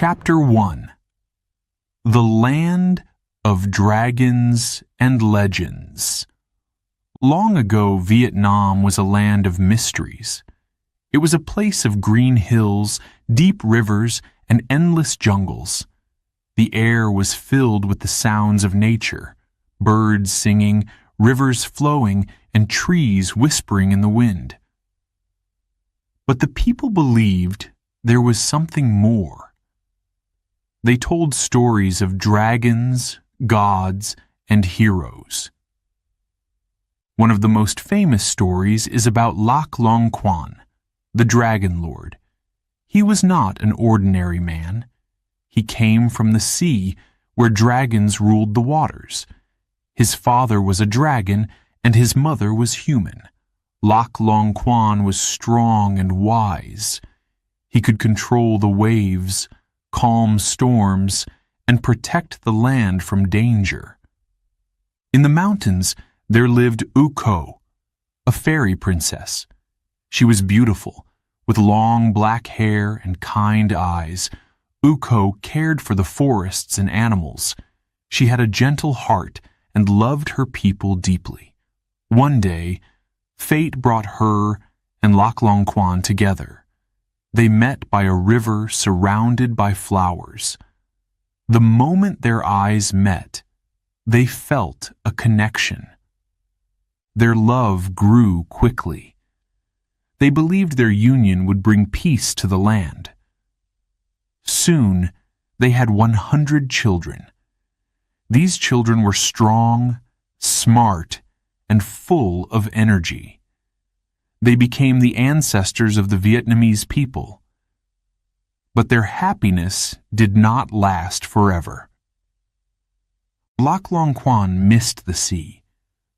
Chapter 1. The Land of Dragons and Legends. Long ago, Vietnam was a land of mysteries. It was a place of green hills, deep rivers, and endless jungles. The air was filled with the sounds of nature, birds singing, rivers flowing, and trees whispering in the wind. But the people believed there was something more. They told stories of dragons, gods, and heroes. One of the most famous stories is about Lac Long Quan, the Dragon Lord. He was not an ordinary man. He came from the sea, where dragons ruled the waters. His father was a dragon, and his mother was human. Lac Long Quan was strong and wise. He could control the waves, calm storms, and protect the land from danger. In the mountains, there lived U Co, a fairy princess. She was beautiful, with long black hair and kind eyes. U Co cared for the forests and animals. She had a gentle heart and loved her people deeply. One day, fate brought her and Lac Long Quan together. They met by a river surrounded by flowers. The moment their eyes met, they felt a connection. Their love grew quickly. They believed their union would bring peace to the land. Soon, they had 100 children. These children were strong, smart, and full of energy. They became the ancestors of the Vietnamese people. But their happiness did not last forever. Lac Long Quan missed the sea.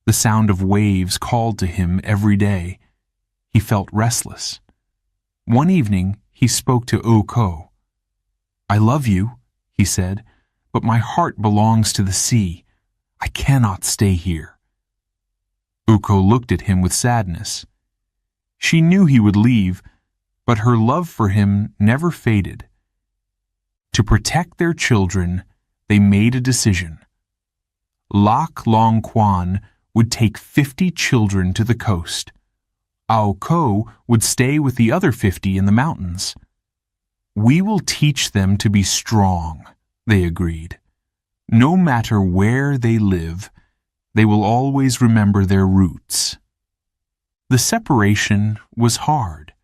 The sound of waves called to him every day. He felt restless. One evening, he spoke to U Co. "I love you," he said, "but my heart belongs to the sea. I cannot stay here." U Co looked at him with sadness. She knew he would leave, but her love for him never faded. To protect their children, they made a decision. Lac Long Quan would take 50 children to the coast. U Co would stay with the other 50 in the mountains. "We will teach them to be strong," they agreed. "No matter where they live, they will always remember their roots." The separation was hard.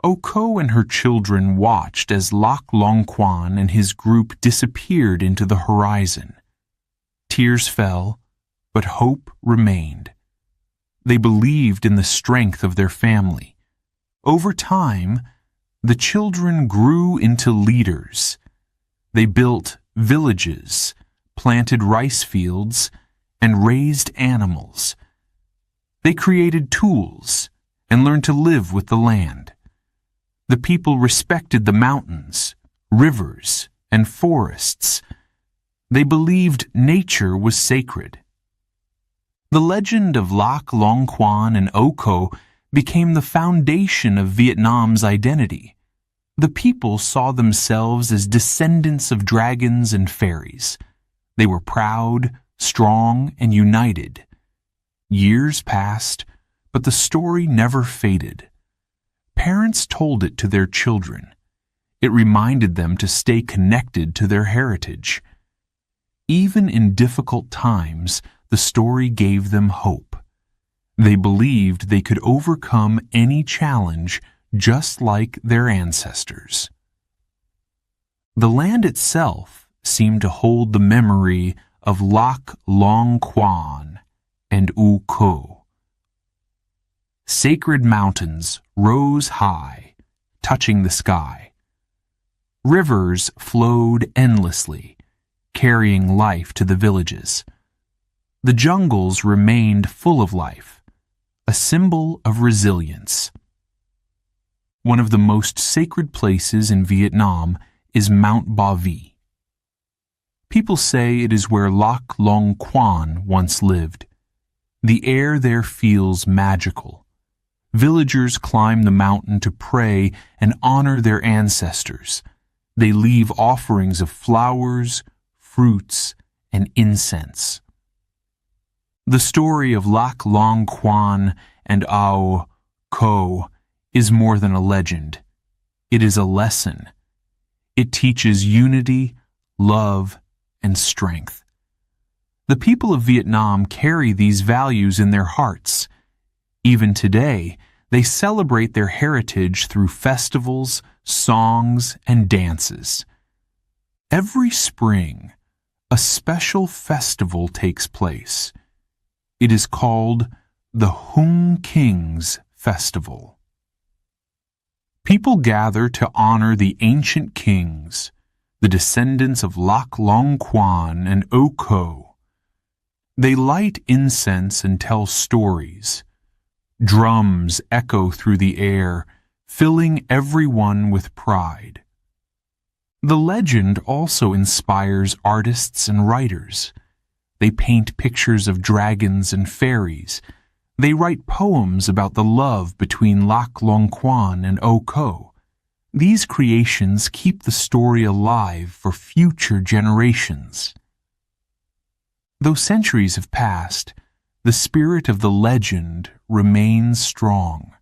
U Co and her children watched as Lac Long Quan and his group disappeared into the horizon. Tears fell, but hope remained. They believed in the strength of their family. Over time, the children grew into leaders. They built villages, planted rice fields, and raised animals. They created tools and learned to live with the land. The people respected the mountains, rivers, and forests. They believed nature was sacred. The legend of Lac Long Quan and U Co became the foundation of Vietnam's identity. The people saw themselves as descendants of dragons and fairies. They were proud, strong, and united. Years passed, but the story never faded. Parents told it to their children. It reminded them to stay connected to their heritage. Even in difficult times, the story gave them hope. They believed they could overcome any challenge just like their ancestors. The land itself seemed to hold the memory of Lac Long Quan and U Co. Sacred mountains rose high, touching the sky. Rivers flowed endlessly, carrying life to the villages. The jungles remained full of life, a symbol of resilience. One of the most sacred places in Vietnam is Mount Ba Vi. People say it is where Lac Long Quan once lived. The air there feels magical. Villagers climb the mountain to pray and honor their ancestors. They leave offerings of flowers, fruits, and incense. The story of Lac Long Quan and Ao Ko is more than a legend. It is a lesson. It teaches unity, love, and strength. The people of Vietnam carry these values in their hearts. Even today, they celebrate their heritage through festivals, songs, and dances. Every spring, a special festival takes place. It is called the Hung Kings Festival. People gather to honor the ancient kings, the descendants of Lac Long Quan and O Ko. They light incense and tell stories. Drums echo through the air, filling everyone with pride. The legend also inspires artists and writers. They paint pictures of dragons and fairies. They write poems about the love between Lac Long Quan and O Ko. These creations keep the story alive for future generations. Though centuries have passed, the spirit of the legend remains strong.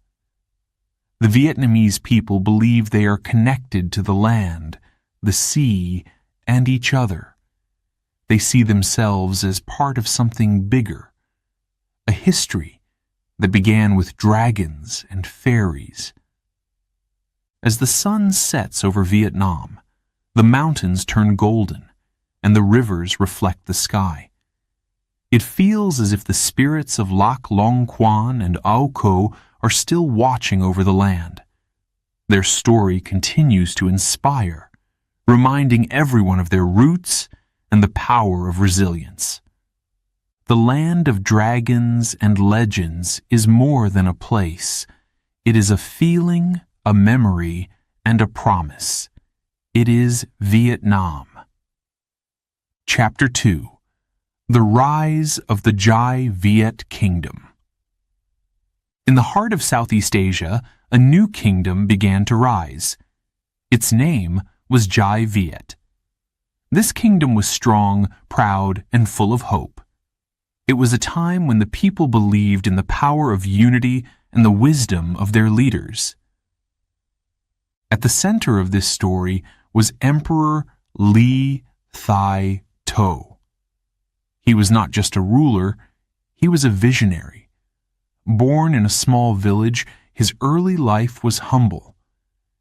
The Vietnamese people believe they are connected to the land, the sea, and each other. They see themselves as part of something bigger, a history that began with dragons and fairies. As the sun sets over Vietnam, the mountains turn golden, and the rivers reflect the sky. It feels as if the spirits of Lac Long Quan and Ao Ko are still watching over the land. Their story continues to inspire, reminding everyone of their roots and the power of resilience. The land of dragons and legends is more than a place. It is a feeling, a memory, and a promise. It is Vietnam. Chapter 2. The Rise of the Jai Viet Kingdom. In the heart of Southeast Asia, a new kingdom began to rise. Its name was Jai Viet. This kingdom was strong, proud, and full of hope. It was a time when the people believed in the power of unity and the wisdom of their leaders. At the center of this story was Emperor Li Thai To. He was not just a ruler, he was a visionary. Born in a small village, his early life was humble,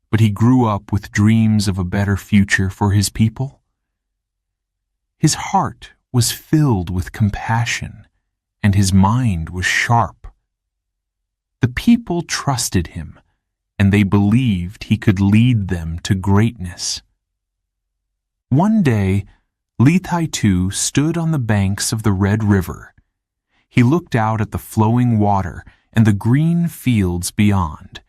but he grew up with dreams of a better future for his people. His heart was filled with compassion, and his mind was sharp. The people trusted him, and they believed he could lead them to greatness. One day, Li Tai Tu stood on the banks of the Red River. He looked out at the flowing water and the green fields beyond.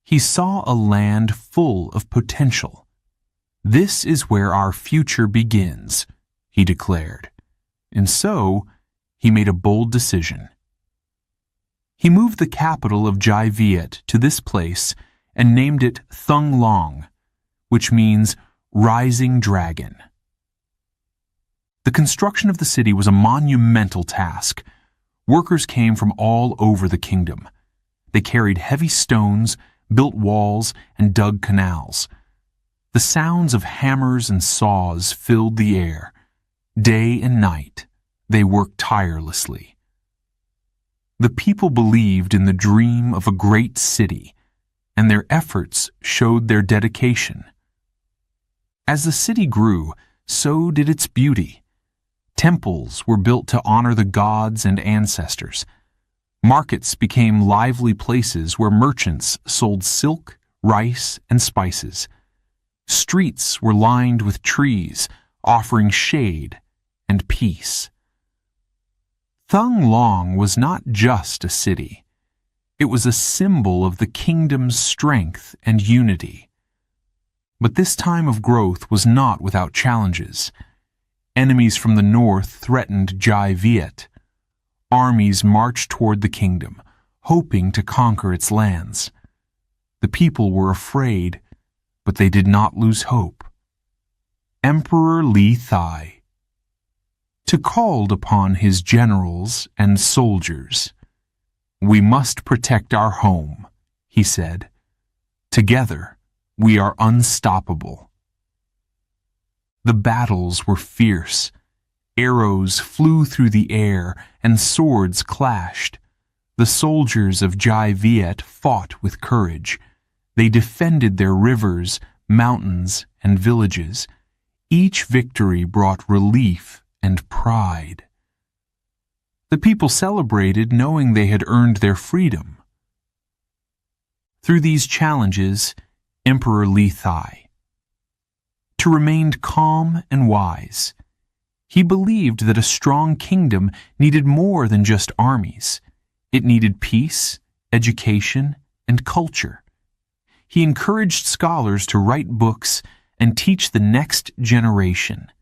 He saw a land full of potential. "This is where our future begins," he declared. And so, he made a bold decision. He moved the capital of Jai Viet to this place and named it Thung Long, which means rising dragon. The construction of the city was a monumental task. Workers came from all over the kingdom. They carried heavy stones, built walls, and dug canals. The sounds of hammers and saws filled the air. Day and night, they worked tirelessly. The people believed in the dream of a great city, and their efforts showed their dedication. As the city grew, so did its beauty. Temples were built to honor the gods and ancestors. Markets became lively places where merchants sold silk, rice, and spices. Streets were lined with trees, offering shade and peace. Thung Long was not just a city. It was a symbol of the kingdom's strength and unity. But this time of growth was not without challenges. Enemies from the north threatened Jai Viet. Armies marched toward the kingdom, hoping to conquer its lands. The people were afraid, but they did not lose hope. Emperor Li Thai. To called upon his generals and soldiers. "We must protect our home," he said. "Together, we are unstoppable." The battles were fierce. Arrows flew through the air and swords clashed. The soldiers of Jai Viet fought with courage. They defended their rivers, mountains, and villages. Each victory brought relief and pride. The people celebrated knowing they had earned their freedom. Through these challenges, Emperor Li Thai to remain calm and wise. He believed that a strong kingdom needed more than just armies. It needed peace, education, and culture. He encouraged scholars to write books and teach the next generation.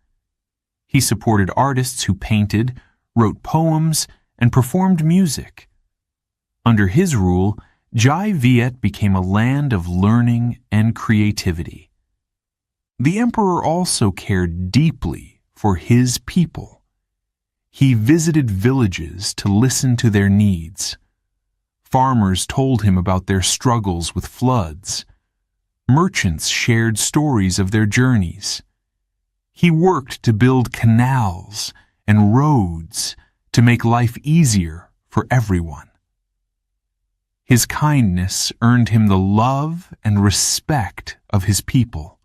He supported artists who painted, wrote poems, and performed music. Under his rule, Jai Viet became a land of learning and creativity. The emperor also cared deeply for his people. He visited villages to listen to their needs. Farmers told him about their struggles with floods. Merchants shared stories of their journeys. He worked to build canals and roads to make life easier for everyone. His kindness earned him the love and respect of his people.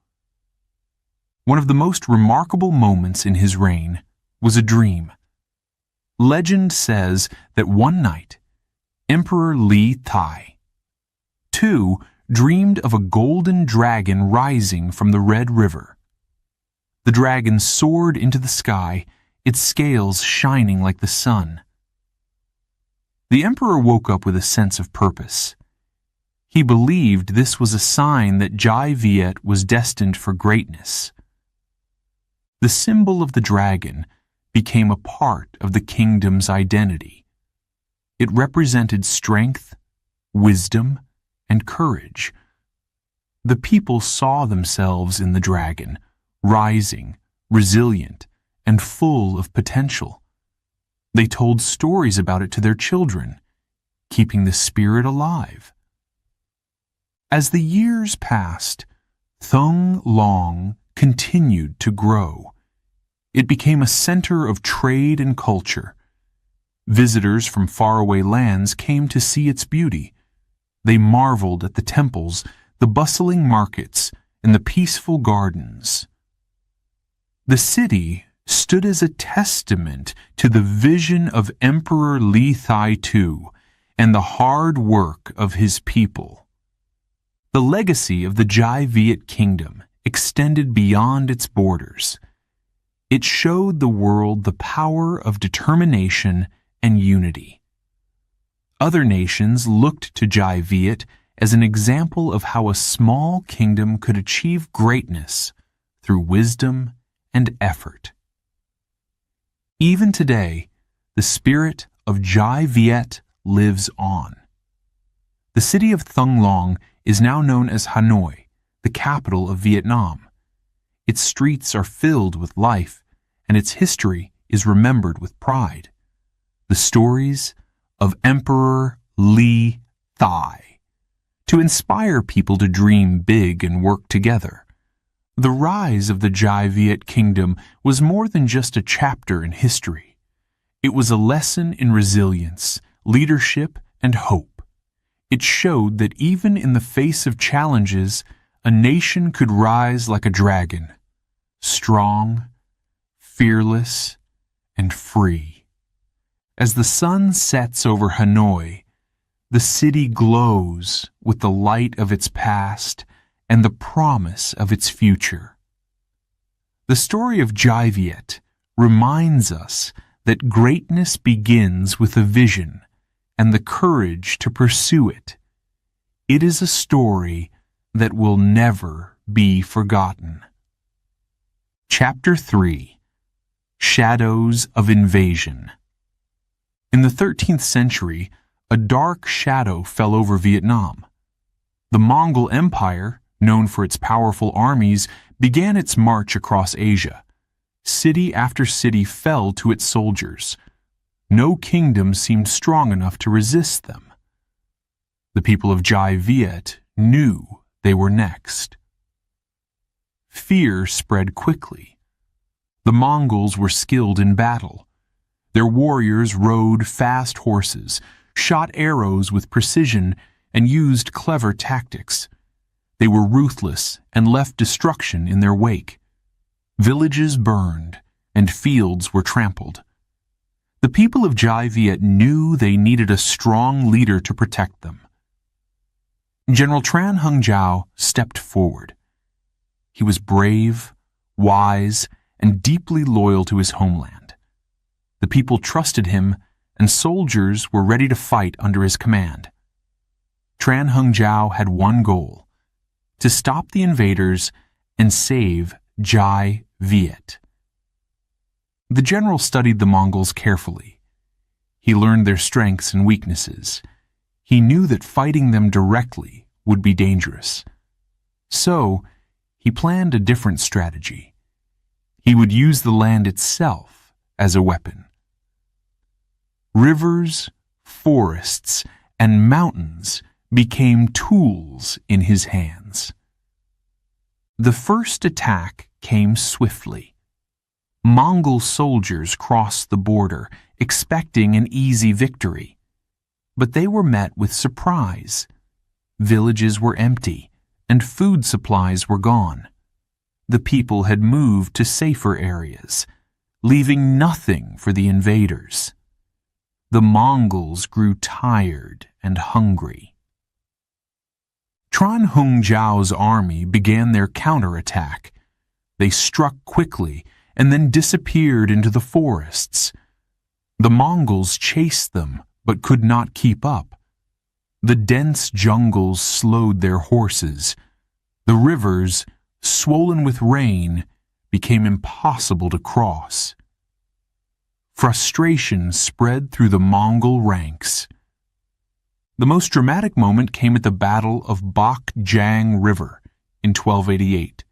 One of the most remarkable moments in his reign was a dream. Legend says that one night, Emperor Li Thai, II, dreamed of a golden dragon rising from the Red River. The dragon soared into the sky, its scales shining like the sun. The emperor woke up with a sense of purpose. He believed this was a sign that Jai Viet was destined for greatness. The symbol of the dragon became a part of the kingdom's identity. It represented strength, wisdom, and courage. The people saw themselves in the dragon, rising, resilient, and full of potential. They told stories about it to their children, keeping the spirit alive. As the years passed, Thung Long continued to grow. It became a center of trade and culture. Visitors from faraway lands came to see its beauty. They marveled at the temples, the bustling markets, and the peaceful gardens. The city stood as a testament to the vision of Emperor Li Thai II and the hard work of his people. The legacy of the Jai Viet kingdom extended beyond its borders. It showed the world the power of determination and unity. Other nations looked to Jai Viet as an example of how a small kingdom could achieve greatness through wisdom and effort. Even today, the spirit of Jai Viet lives on. The city of Thung Long is now known as Hanoi, the capital of Vietnam. Its streets are filled with life, and its history is remembered with pride. The stories of Emperor Li Thai, to inspire people to dream big and work together. The rise of the Jai Viet kingdom was more than just a chapter in history. It was a lesson in resilience, leadership, and hope. It showed that even in the face of challenges, a nation could rise like a dragon, strong, fearless, and free. As the sun sets over Hanoi, the city glows with the light of its past and the promise of its future. The story of Jai Viet reminds us that greatness begins with a vision and the courage to pursue it. It is a story that will never be forgotten. Chapter 3: Shadows of Invasion. In the 13th century, a dark shadow fell over Vietnam. The Mongol Empire, known for its powerful armies, began its march across Asia. City after city fell to its soldiers. No kingdom seemed strong enough to resist them. The people of Jai Viet knew they were next. Fear spread quickly. The Mongols were skilled in battle. Their warriors rode fast horses, shot arrows with precision, and used clever tactics. They were ruthless and left destruction in their wake. Villages burned, and fields were trampled. The people of Jai Viet knew they needed a strong leader to protect them. General Tran Hung Jiao stepped forward. He was brave, wise, and deeply loyal to his homeland. The people trusted him, and soldiers were ready to fight under his command. Tran Hung Jiao had one goal: to stop the invaders and save Jai Viet. The general studied the Mongols carefully. He learned their strengths and weaknesses. He knew that fighting them directly would be dangerous. So, he planned a different strategy. He would use the land itself as a weapon. Rivers, forests, and mountains became tools in his hands. The first attack came swiftly. Mongol soldiers crossed the border, expecting an easy victory. But they were met with surprise. Villages were empty, and food supplies were gone. The people had moved to safer areas, leaving nothing for the invaders. The Mongols grew tired and hungry. Tran Hung Jiao's army began their counterattack. They struck quickly and then disappeared into the forests. The Mongols chased them but could not keep up. The dense jungles slowed their horses. The rivers, swollen with rain, became impossible to cross. Frustration spread through the Mongol ranks. The most dramatic moment came at the Battle of Bak Jang River in 1288.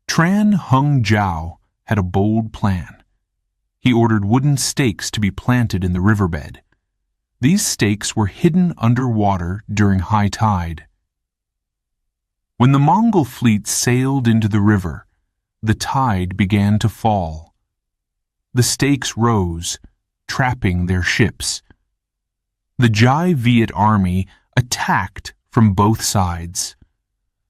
Tran Hung Jiao had a bold plan. He ordered wooden stakes to be planted in the riverbed. These stakes were hidden underwater during high tide. When the Mongol fleet sailed into the river, the tide began to fall. The stakes rose, trapping their ships. The Jai Viet army attacked from both sides.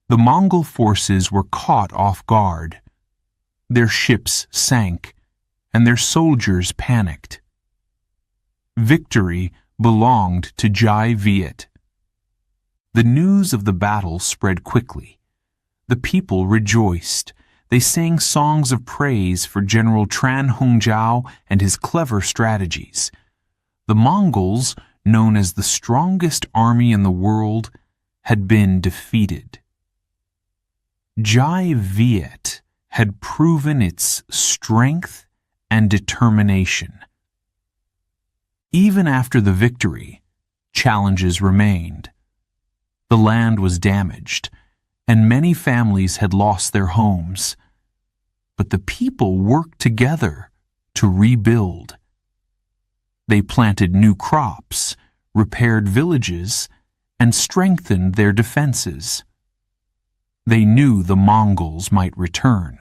The Mongol forces were caught off guard. Their ships sank, and their soldiers panicked. Victory belonged to Jai Viet. The news of the battle spread quickly. The people rejoiced. They sang songs of praise for General Tran Hung Jiao and his clever strategies. The Mongols, known as the strongest army in the world, had been defeated. Jai Viet had proven its strength and determination. Even after the victory, challenges remained. The land was damaged, and many families had lost their homes. But the people worked together to rebuild. They planted new crops, repaired villages, and strengthened their defenses. They knew the Mongols might return.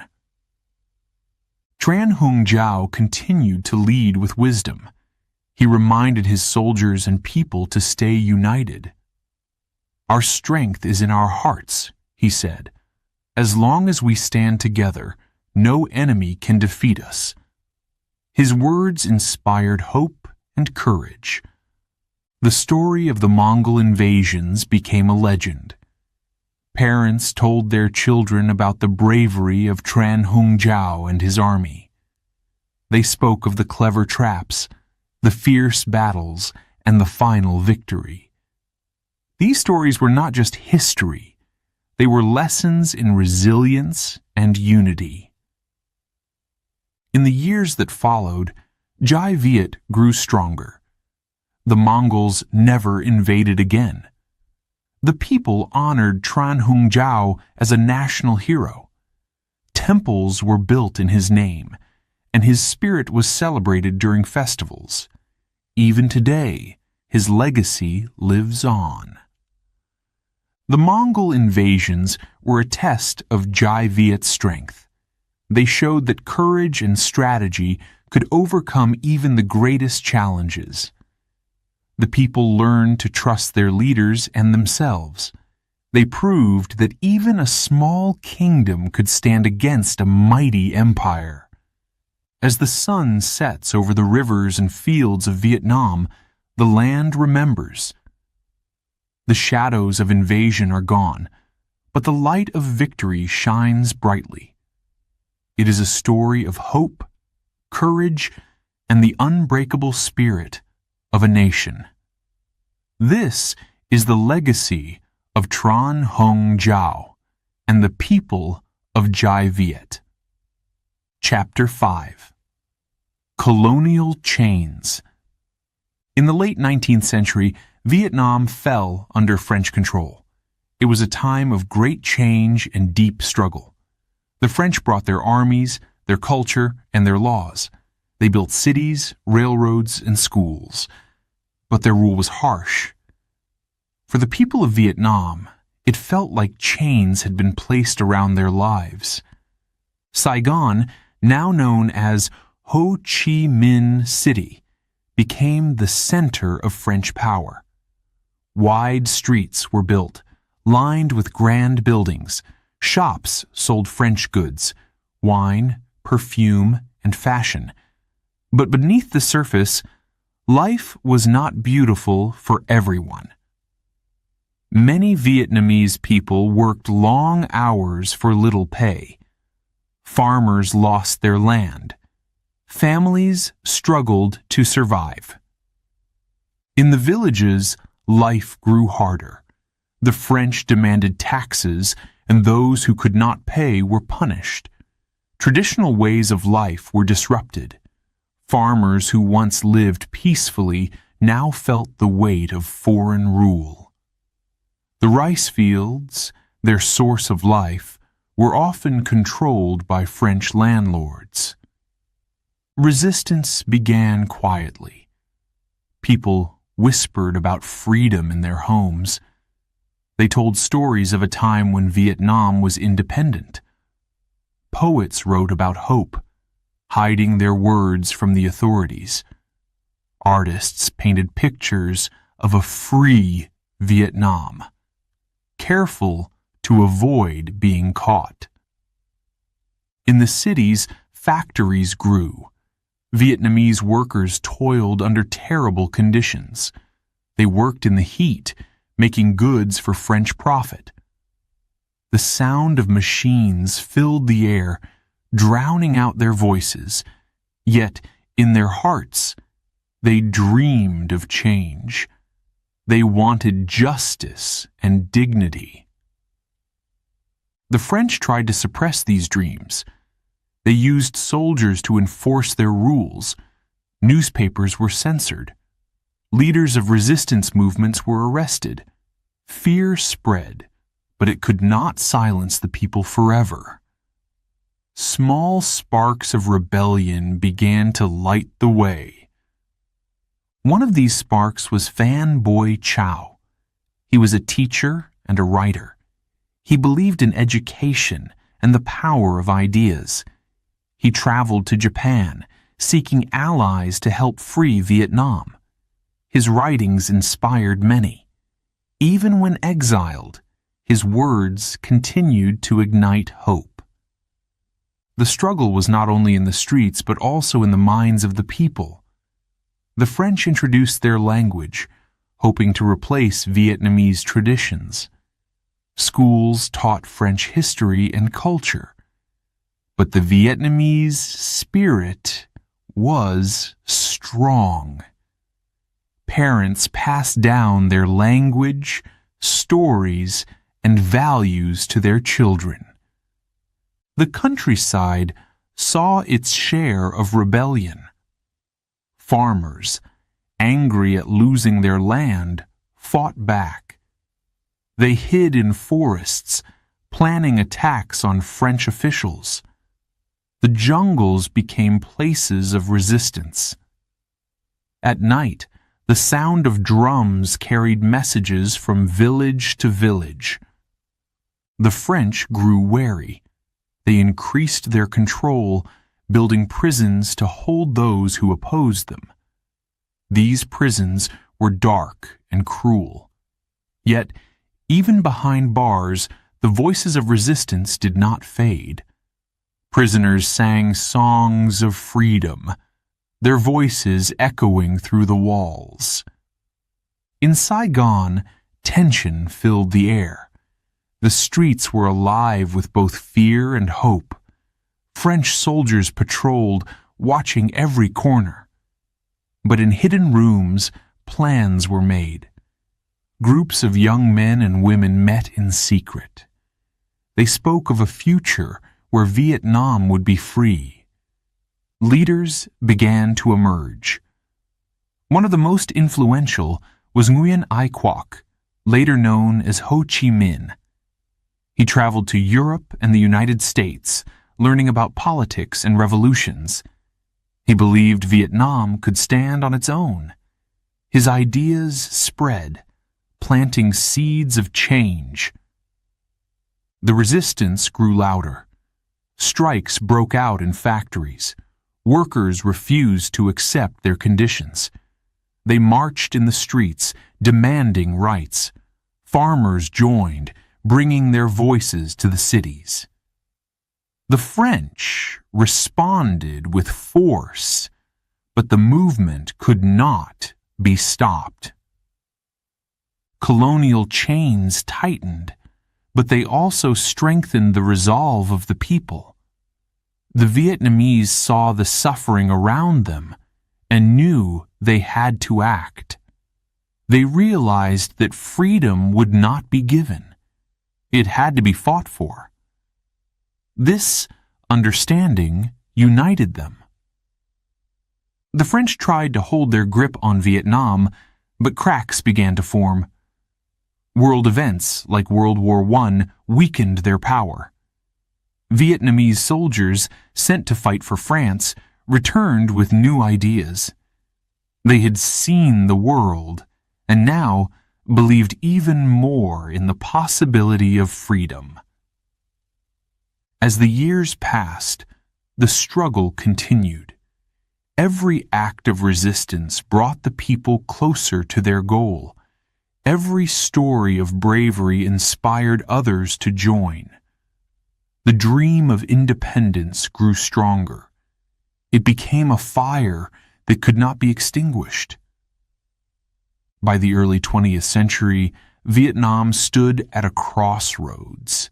Tran Hung Jiao continued to lead with wisdom. He reminded his soldiers and people to stay united. "Our strength is in our hearts," he said. "As long as we stand together, no enemy can defeat us." His words inspired hope and courage. The story of the Mongol invasions became a legend. Parents told their children about the bravery of Tran Hung Jiao and his army. They spoke of the clever traps, the fierce battles, and the final victory. These stories were not just history. They were lessons in resilience and unity. In the years that followed, Jai Viet grew stronger. The Mongols never invaded again. The people honored Tran Hung Jiao as a national hero. Temples were built in his name, and his spirit was celebrated during festivals. Even today, his legacy lives on. The Mongol invasions were a test of Jai Viet's strength. They showed that courage and strategy could overcome even the greatest challenges. The people learned to trust their leaders and themselves. They proved that even a small kingdom could stand against a mighty empire. As the sun sets over the rivers and fields of Vietnam, the land remembers. The shadows of invasion are gone, but the light of victory shines brightly. It is a story of hope, courage, and the unbreakable spirit of a nation. This is the legacy of Tran Hung Giao and the people of Jai Viet. Chapter 5. Colonial Chains. In the late 19th century, Vietnam fell under French control. It was a time of great change and deep struggle. The French brought their armies, their culture, and their laws. They built cities, railroads, and schools. But their rule was harsh. For the people of Vietnam, it felt like chains had been placed around their lives. Saigon, now known as Ho Chi Minh City, became the center of French power. Wide streets were built, lined with grand buildings. Shops sold French goods, wine, perfume, and fashion. But beneath the surface, life was not beautiful for everyone. Many Vietnamese people worked long hours for little pay. Farmers lost their land. Families struggled to survive. In the villages, life grew harder. The French demanded taxes, and those who could not pay were punished. Traditional ways of life were disrupted. Farmers who once lived peacefully now felt the weight of foreign rule. The rice fields, their source of life, were often controlled by French landlords. Resistance began quietly. People whispered about freedom in their homes. They told stories of a time when Vietnam was independent. Poets wrote about hope, hiding their words from the authorities. Artists painted pictures of a free Vietnam, careful to avoid being caught. In the cities, factories grew. Vietnamese workers toiled under terrible conditions. They worked in the heat, making goods for French profit. The sound of machines filled the air, drowning out their voices, yet in their hearts they dreamed of change. They wanted justice and dignity. The French tried to suppress these dreams. They used soldiers to enforce their rules. Newspapers were censored. Leaders of resistance movements were arrested. Fear spread, but it could not silence the people forever. Small sparks of rebellion began to light the way. One of these sparks was Phan Boi Chau. He was a teacher and a writer. He believed in education and the power of ideas. He traveled to Japan, seeking allies to help free Vietnam. His writings inspired many. Even when exiled, his words continued to ignite hope. The struggle was not only in the streets but also in the minds of the people. The French introduced their language, hoping to replace Vietnamese traditions. Schools taught French history and culture. But the Vietnamese spirit was strong. Parents passed down their language, stories, and values to their children. The countryside saw its share of rebellion. Farmers, angry at losing their land, fought back. They hid in forests, planning attacks on French officials. The jungles became places of resistance. At night, the sound of drums carried messages from village to village. The French grew wary. They increased their control, building prisons to hold those who opposed them. These prisons were dark and cruel. Yet, even behind bars, the voices of resistance did not fade. Prisoners sang songs of freedom, their voices echoing through the walls. In Saigon, tension filled the air. The streets were alive with both fear and hope. French soldiers patrolled, watching every corner. But in hidden rooms, plans were made. Groups of young men and women met in secret. They spoke of a future where Vietnam would be free. Leaders began to emerge. One of the most influential was Nguyen Ai Quoc, later known as Ho Chi Minh. He traveled to Europe and the United States, learning about politics and revolutions. He believed Vietnam could stand on its own. His ideas spread, planting seeds of change. The resistance grew louder. Strikes broke out in factories. Workers refused to accept their conditions. They marched in the streets, demanding rights. Farmers joined, bringing their voices to the cities. The French responded with force, but the movement could not be stopped. Colonial chains tightened, but they also strengthened the resolve of the people. The Vietnamese saw the suffering around them and knew they had to act. They realized that freedom would not be given. It had to be fought for. This understanding united them. The French tried to hold their grip on Vietnam, but cracks began to form. World events like World War I weakened their power. Vietnamese soldiers sent to fight for France returned with new ideas. They had seen the world and now believed even more in the possibility of freedom. As the years passed, the struggle continued. Every act of resistance brought the people closer to their goal. Every story of bravery inspired others to join. The dream of independence grew stronger. It became a fire that could not be extinguished. By the early 20th century, Vietnam stood at a crossroads.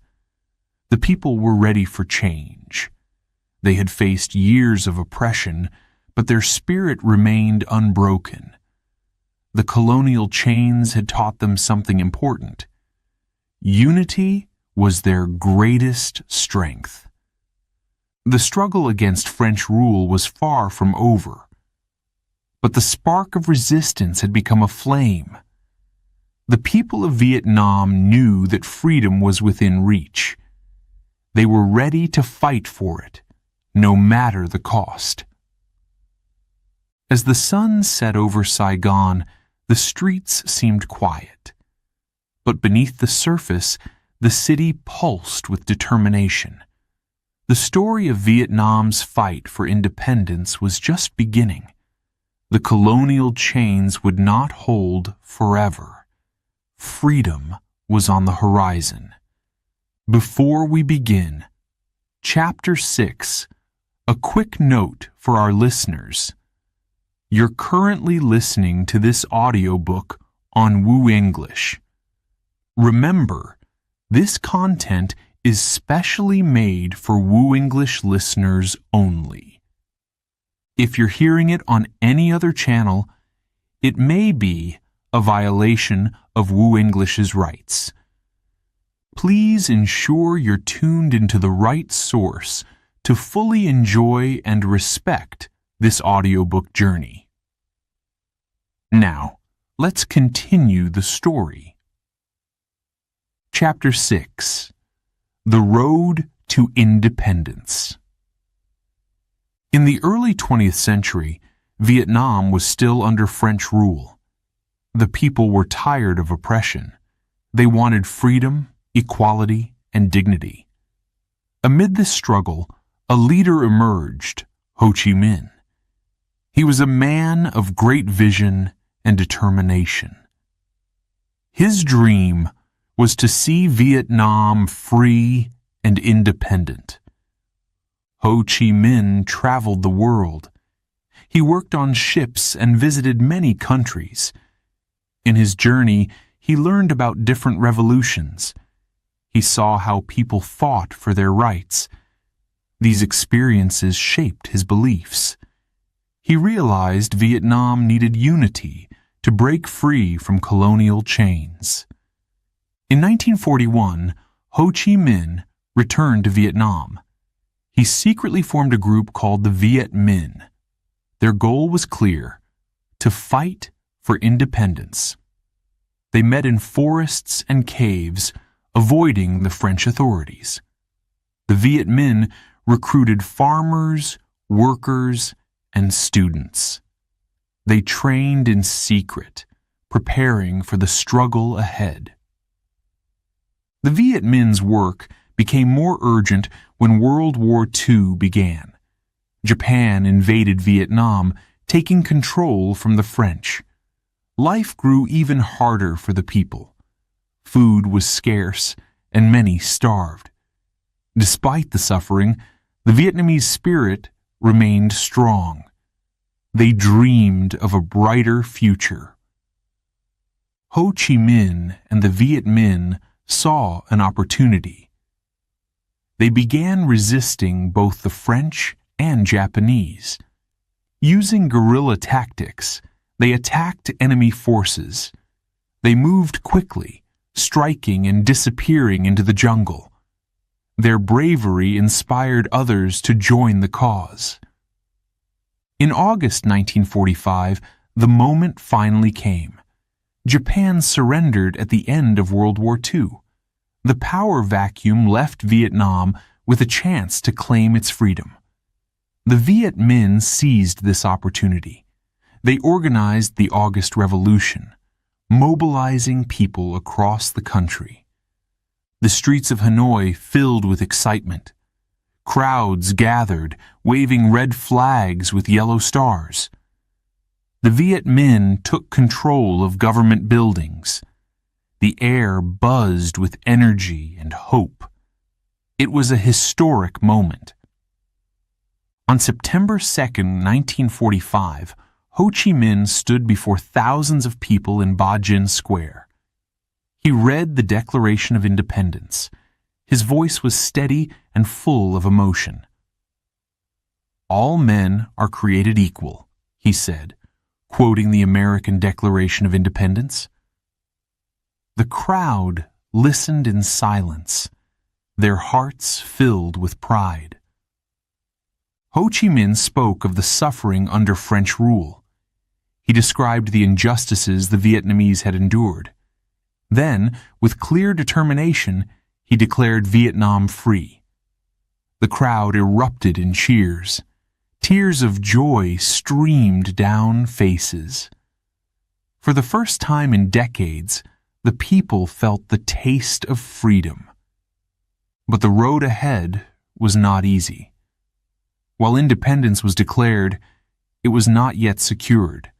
The people were ready for change. They had faced years of oppression, but their spirit remained unbroken. The colonial chains had taught them something important. Unity was their greatest strength. The struggle against French rule was far from over, but the spark of resistance had become a flame. The people of Vietnam knew that freedom was within reach. They were ready to fight for it, no matter the cost. As the sun set over Saigon, the streets seemed quiet. But beneath the surface, the city pulsed with determination. The story of Vietnam's fight for independence was just beginning. The colonial chains would not hold forever. Freedom was on the horizon. Before we begin, Chapter 6, a quick note for our listeners. You're currently listening to this audiobook on Woo English. Remember, this content is specially made for Woo English listeners only. If you're hearing it on any other channel, it may be a violation of Woo English's rights. Please ensure you're tuned into the right source to fully enjoy and respect this audiobook journey. Now, let's continue the story. Chapter 6, The Road to Independence. In the early 20th century, Vietnam was still under French rule. The people were tired of oppression. They wanted freedom, equality, and dignity. Amid this struggle, a leader emerged, Ho Chi Minh. He was a man of great vision and determination. His dream was to see Vietnam free and independent. Ho Chi Minh traveled the world. He worked on ships and visited many countries. In his journey, he learned about different revolutions. He saw how people fought for their rights. These experiences shaped his beliefs. He realized Vietnam needed unity to break free from colonial chains. In 1941, Ho Chi Minh returned to Vietnam. He secretly formed a group called the Viet Minh. Their goal was clear: to fight for independence. They met in forests and caves, avoiding the French authorities. The Viet Minh recruited farmers, workers, and students. They trained in secret, preparing for the struggle ahead. The Viet Minh's work became more urgent when World War II began. Japan invaded Vietnam, taking control from the French. Life grew even harder for the people. Food was scarce, and many starved. Despite the suffering, the Vietnamese spirit remained strong. They dreamed of a brighter future. Ho Chi Minh and the Viet Minh saw an opportunity. They began resisting both the French and Japanese. Using guerrilla tactics, they attacked enemy forces. They moved quickly, striking and disappearing into the jungle. Their bravery inspired others to join the cause. In August 1945, the moment finally came. Japan surrendered at the end of World War II. The power vacuum left Vietnam with a chance to claim its freedom. The Viet Minh seized this opportunity. They organized the August Revolution, mobilizing people across the country. The streets of Hanoi filled with excitement. Crowds gathered, waving red flags with yellow stars. The Viet Minh took control of government buildings. The air buzzed with energy and hope. It was a historic moment. On September 2, 1945, Ho Chi Minh stood before thousands of people in Ba Jin Square. He read the Declaration of Independence. His voice was steady and full of emotion. "All men are created equal," he said, quoting the American Declaration of Independence. The crowd listened in silence, their hearts filled with pride. Ho Chi Minh spoke of the suffering under French rule. He described the injustices the Vietnamese had endured. Then, with clear determination, he declared Vietnam free. The crowd erupted in cheers. Tears of joy streamed down faces. For the first time in decades, the people felt the taste of freedom. But the road ahead was not easy. While independence was declared, it was not yet secured.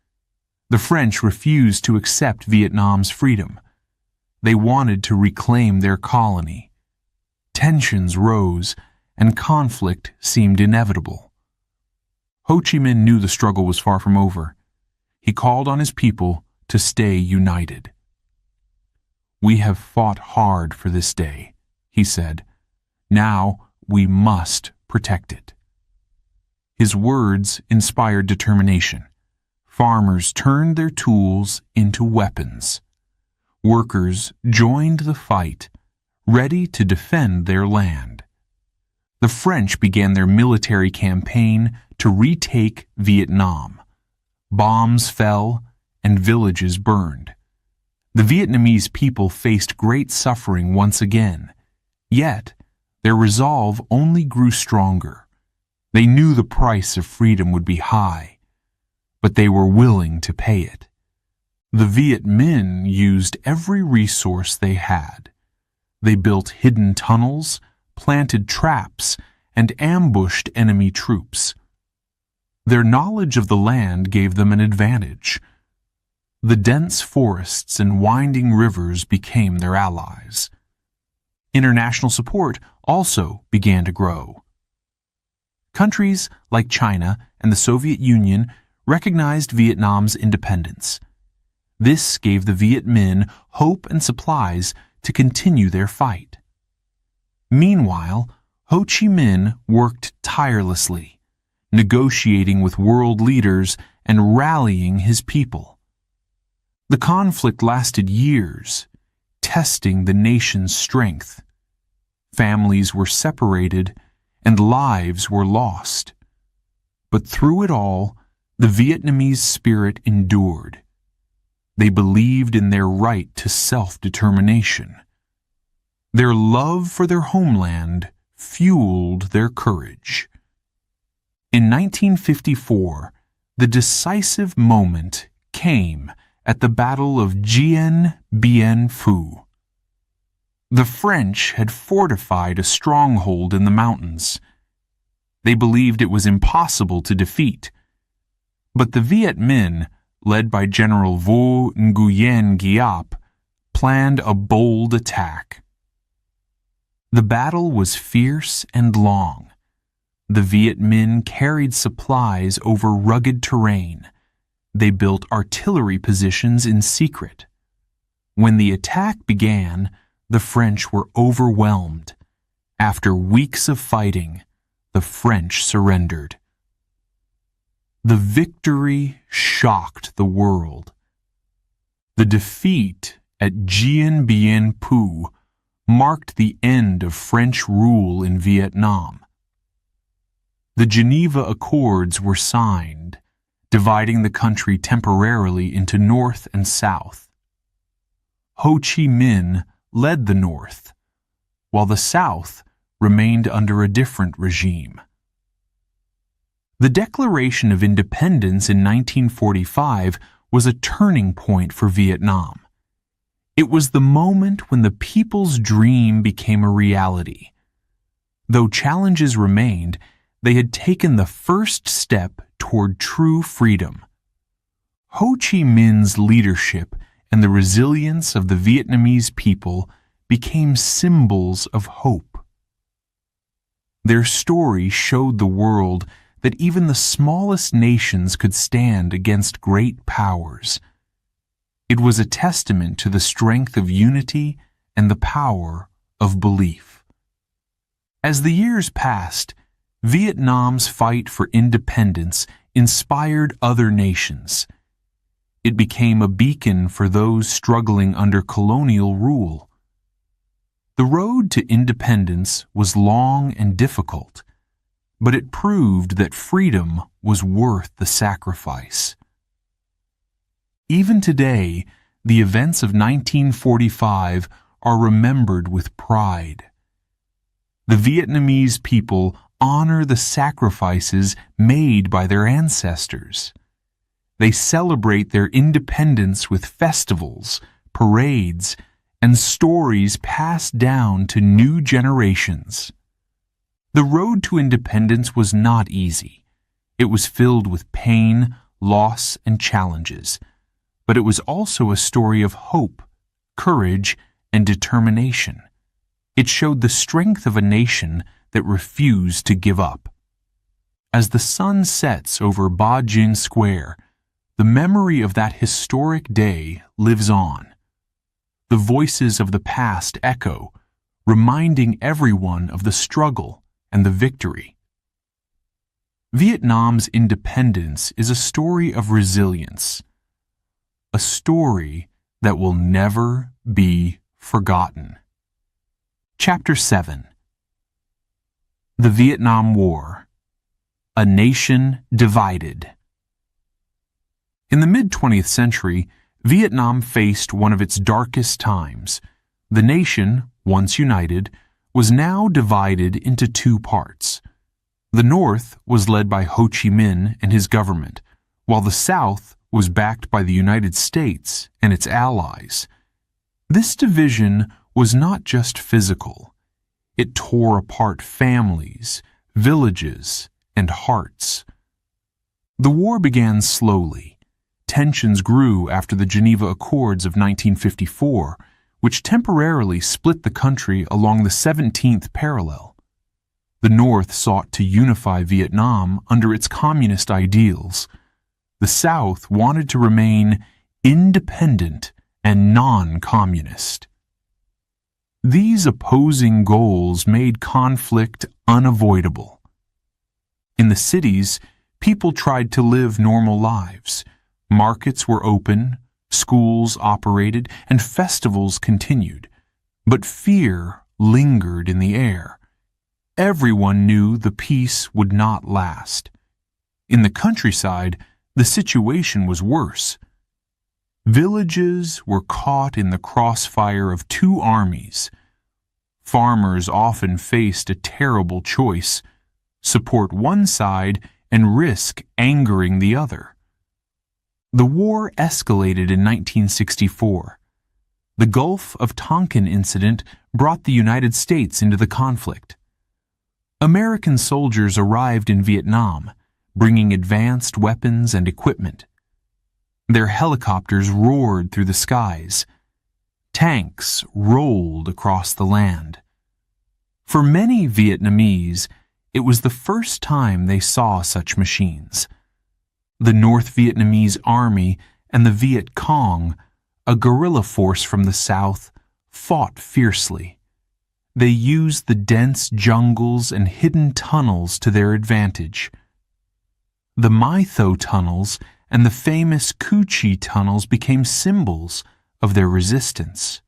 The French refused to accept Vietnam's freedom. They wanted to reclaim their colony. Tensions rose, and conflict seemed inevitable. Ho Chi Minh knew the struggle was far from over. He called on his people to stay united. "We have fought hard for this day," he said. "Now we must protect it." His words inspired determination. Farmers turned their tools into weapons. Workers joined the fight, ready to defend their land. The French began their military campaign to retake Vietnam. Bombs fell and villages burned. The Vietnamese people faced great suffering once again, yet their resolve only grew stronger. They knew the price of freedom would be high, but they were willing to pay it. The Viet Minh used every resource they had. They built hidden tunnels, planted traps, and ambushed enemy troops. Their knowledge of the land gave them an advantage. The dense forests and winding rivers became their allies. International support also began to grow. Countries like China and the Soviet Union recognized Vietnam's independence. This gave the Viet Minh hope and supplies to continue their fight. Meanwhile, Ho Chi Minh worked tirelessly, negotiating with world leaders and rallying his people. The conflict lasted years, testing the nation's strength. Families were separated and lives were lost. But through it all, the Vietnamese spirit endured. They believed in their right to self-determination. Their love for their homeland fueled their courage. In 1954, the decisive moment came at the Battle of Dien Bien Phu. The French had fortified a stronghold in the mountains. They believed it was impossible to defeat. But the Viet Minh, led by General Vo Nguyen Giap, planned a bold attack. The battle was fierce and long. The Viet Minh carried supplies over rugged terrain. They built artillery positions in secret. When the attack began, the French were overwhelmed. After weeks of fighting, the French surrendered. The victory shocked the world. The defeat at Dien Bien Phu marked the end of French rule in Vietnam. The Geneva Accords were signed, dividing the country temporarily into North and South. Ho Chi Minh led the North, while the South remained under a different regime. The Declaration of Independence in 1945 was a turning point for Vietnam. It was the moment when the people's dream became a reality. Though challenges remained, they had taken the first step toward true freedom. Ho Chi Minh's leadership and the resilience of the Vietnamese people became symbols of hope. Their story showed the world that even the smallest nations could stand against great powers. It was a testament to the strength of unity and the power of belief. As the years passed, Vietnam's fight for independence inspired other nations. It became a beacon for those struggling under colonial rule. The road to independence was long and difficult, but it proved that freedom was worth the sacrifice. Even today, the events of 1945 are remembered with pride. The Vietnamese people honor the sacrifices made by their ancestors. They celebrate their independence with festivals, parades, and stories passed down to new generations. The road to independence was not easy. It was filled with pain, loss, and challenges, but it was also a story of hope, courage, and determination. It showed the strength of a nation that refused to give up. As the sun sets over Ba Jing Square, the memory of that historic day lives on. The voices of the past echo, reminding everyone of the struggle and the victory. Vietnam's independence is a story of resilience, a story that will never be forgotten. Chapter 7. The Vietnam War. A Nation Divided. In the mid-20th century, Vietnam faced one of its darkest times. The nation, once united, was now divided into two parts. The North was led by Ho Chi Minh and his government, while the South was backed by the United States and its allies. This division was not just physical. It tore apart families, villages, and hearts. The war began slowly. Tensions grew after the Geneva Accords of 1954, which temporarily split the country along the 17th parallel. The North sought to unify Vietnam under its communist ideals. The South wanted to remain independent and non-communist. These opposing goals made conflict unavoidable. In the cities, people tried to live normal lives. Markets were open, schools operated, and festivals continued. But fear lingered in the air. Everyone knew the peace would not last. In the countryside, the situation was worse. Villages were caught in the crossfire of two armies. Farmers often faced a terrible choice: support one side and risk angering the other. The war escalated in 1964. The Gulf of Tonkin incident brought the United States into the conflict. American soldiers arrived in Vietnam, bringing advanced weapons and equipment. Their helicopters roared through the skies. Tanks rolled across the land. For many Vietnamese, it was the first time they saw such machines. The North Vietnamese Army and the Viet Cong, a guerrilla force from the south, fought fiercely. They used the dense jungles and hidden tunnels to their advantage. The My Tho tunnels and the famous Cu Chi tunnels became symbols of their resistance.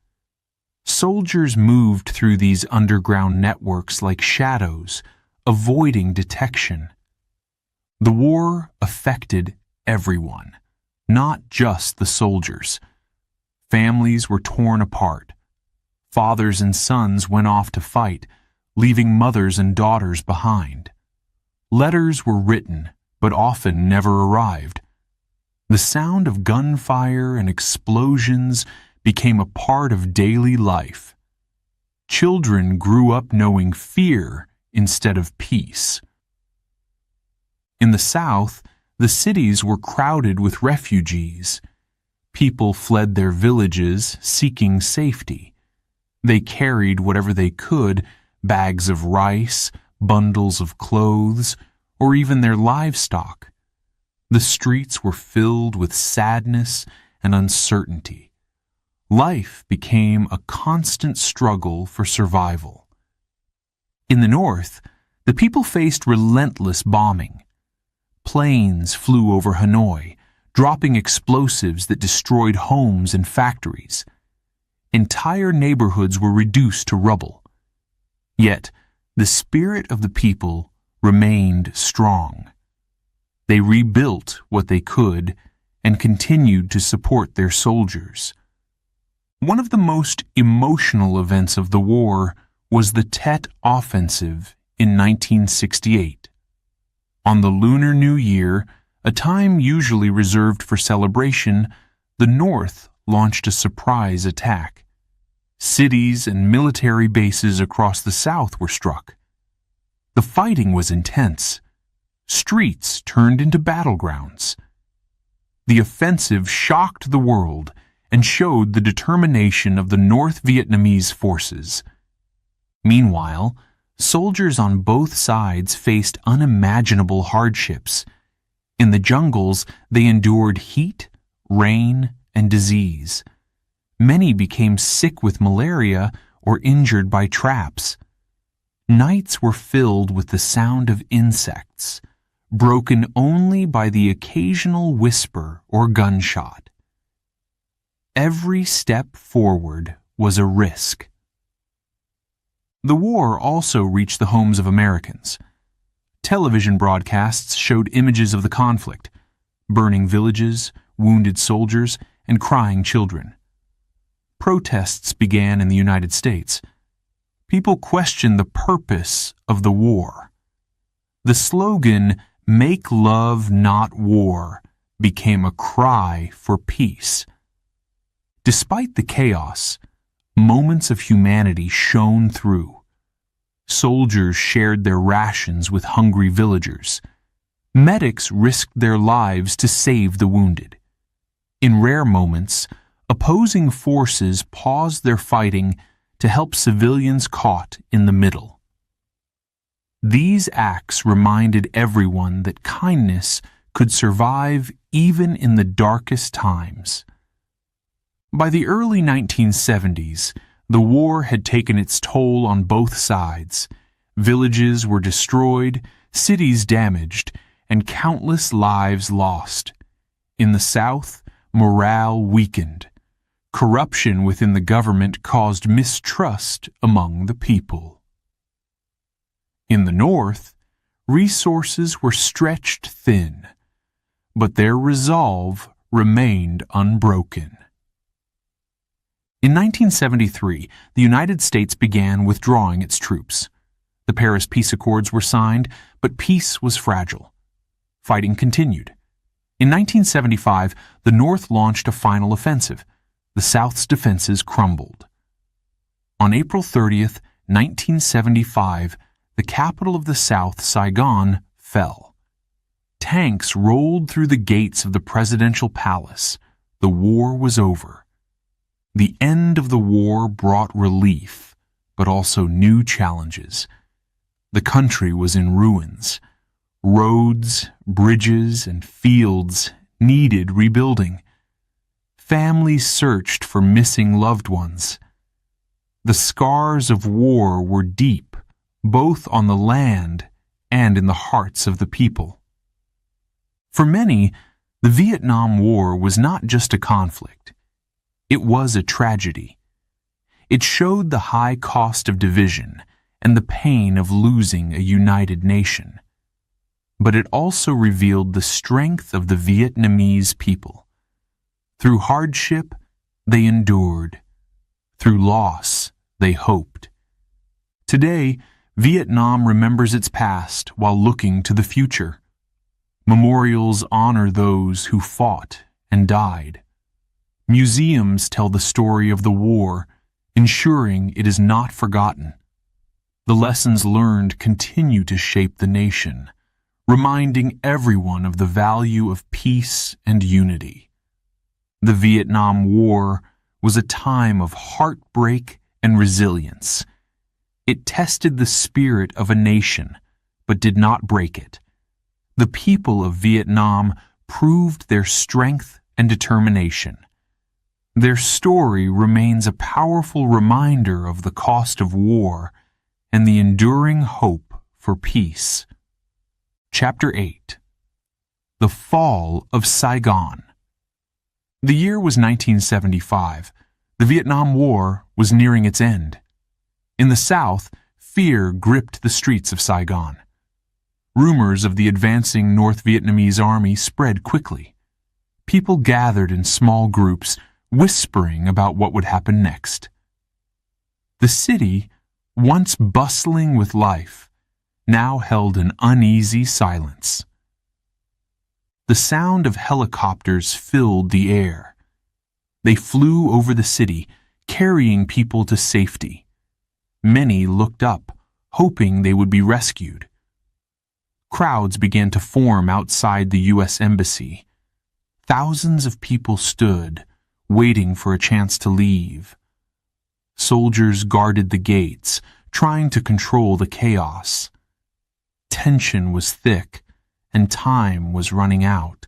Soldiers moved through these underground networks like shadows, avoiding detection. The war affected everyone, not just the soldiers. Families were torn apart. Fathers and sons went off to fight, leaving mothers and daughters behind. Letters were written, but often never arrived. The sound of gunfire and explosions became a part of daily life. Children grew up knowing fear instead of peace. In the South, the cities were crowded with refugees. People fled their villages seeking safety. They carried whatever they could, bags of rice, bundles of clothes, or even their livestock. The streets were filled with sadness and uncertainty. Life became a constant struggle for survival. In the North, the people faced relentless bombing. Planes flew over Hanoi, dropping explosives that destroyed homes and factories. Entire neighborhoods were reduced to rubble. Yet, the spirit of the people remained strong. They rebuilt what they could and continued to support their soldiers. One of the most emotional events of the war was the Tet Offensive in 1968. On the Lunar New Year, a time usually reserved for celebration, the North launched a surprise attack. Cities and military bases across the South were struck. The fighting was intense. Streets turned into battlegrounds. The offensive shocked the world and showed the determination of the North Vietnamese forces. Meanwhile, soldiers on both sides faced unimaginable hardships. In the jungles, they endured heat, rain, and disease. Many became sick with malaria or injured by traps. Nights were filled with the sound of insects, broken only by the occasional whisper or gunshot. Every step forward was a risk. The war also reached the homes of Americans. Television broadcasts showed images of the conflict: burning villages, wounded soldiers, and crying children. Protests began in the United States. People questioned the purpose of the war. The slogan, "Make love, not war," became a cry for peace. Despite the chaos, moments of humanity shone through. Soldiers shared their rations with hungry villagers. Medics risked their lives to save the wounded. In rare moments, opposing forces paused their fighting to help civilians caught in the middle. These acts reminded everyone that kindness could survive even in the darkest times. By the early 1970s, the war had taken its toll on both sides. Villages were destroyed, cities damaged, and countless lives lost. In the South, morale weakened. Corruption within the government caused mistrust among the people. In the North, resources were stretched thin, but their resolve remained unbroken. In 1973, the United States began withdrawing its troops. The Paris Peace Accords were signed, but peace was fragile. Fighting continued. In 1975, the North launched a final offensive. The South's defenses crumbled. On April 30th, 1975, the capital of the South, Saigon, fell. Tanks rolled through the gates of the presidential palace. The war was over. The end of the war brought relief, but also new challenges. The country was in ruins. Roads, bridges, and fields needed rebuilding. Families searched for missing loved ones. The scars of war were deep, both on the land and in the hearts of the people. For many, the Vietnam War was not just a conflict. It was a tragedy. It showed the high cost of division and the pain of losing a united nation. But it also revealed the strength of the Vietnamese people. Through hardship, they endured. Through loss, they hoped. Today, Vietnam remembers its past while looking to the future. Memorials honor those who fought and died. Museums tell the story of the war, ensuring it is not forgotten. The lessons learned continue to shape the nation, reminding everyone of the value of peace and unity. The Vietnam War was a time of heartbreak and resilience. It tested the spirit of a nation, but did not break it. The people of Vietnam proved their strength and determination. Their story remains a powerful reminder of the cost of war and the enduring hope for peace. Chapter 8. The Fall of Saigon. The year was 1975. The Vietnam War was nearing its end. In the South, fear gripped the streets of Saigon. Rumors of the advancing North Vietnamese army spread quickly. People gathered in small groups, whispering about what would happen next. The city, once bustling with life, now held an uneasy silence. The sound of helicopters filled the air. They flew over the city, carrying people to safety. Many looked up, hoping they would be rescued. Crowds began to form outside the U.S. Embassy. Thousands of people stood, waiting for a chance to leave. Soldiers guarded the gates, trying to control the chaos. Tension was thick, and time was running out.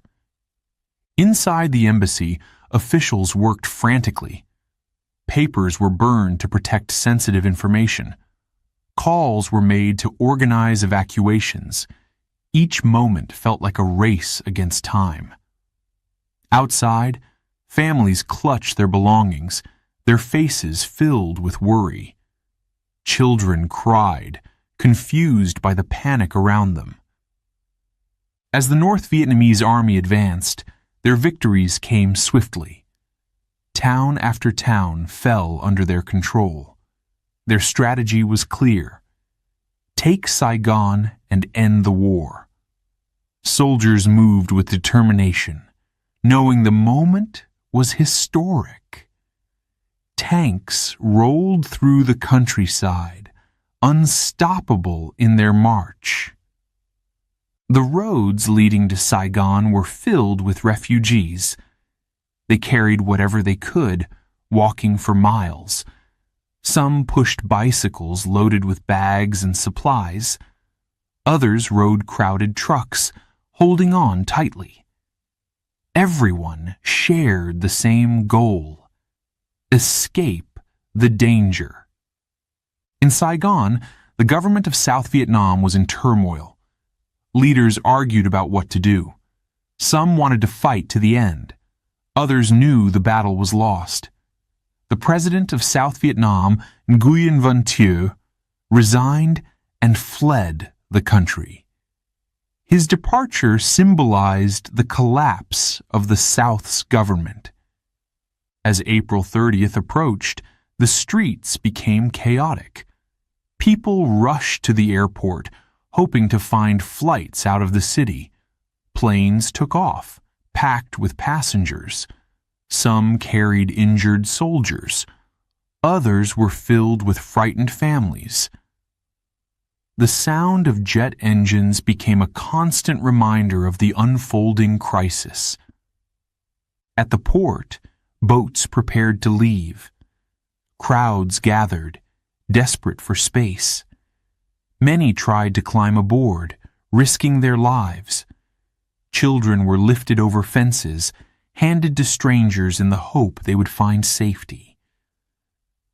Inside the embassy, officials worked frantically. Papers were burned to protect sensitive information. Calls were made to organize evacuations. Each moment felt like a race against time. Outside, families clutched their belongings, their faces filled with worry. Children cried, confused by the panic around them. As the North Vietnamese army advanced, their victories came swiftly. Town after town fell under their control. Their strategy was clear. Take Saigon and end the war. Soldiers moved with determination, knowing the moment was historic. Tanks rolled through the countryside, unstoppable in their march. The roads leading to Saigon were filled with refugees. They carried whatever they could, walking for miles. Some pushed bicycles loaded with bags and supplies. Others rode crowded trucks, holding on tightly. Everyone shared the same goal: escape the danger. In Saigon, the government of South Vietnam was in turmoil. Leaders argued about what to do. Some wanted to fight to the end. Others knew the battle was lost. The president of South Vietnam, Nguyen Van Thieu, resigned and fled the country. His departure symbolized the collapse of the South's government. As April 30th approached, the streets became chaotic. People rushed to the airport, hoping to find flights out of the city. Planes took off, packed with passengers. Some carried injured soldiers. Others were filled with frightened families. The sound of jet engines became a constant reminder of the unfolding crisis. At the port, boats prepared to leave. Crowds gathered, desperate for space. Many tried to climb aboard, risking their lives. Children were lifted over fences, handed to strangers in the hope they would find safety.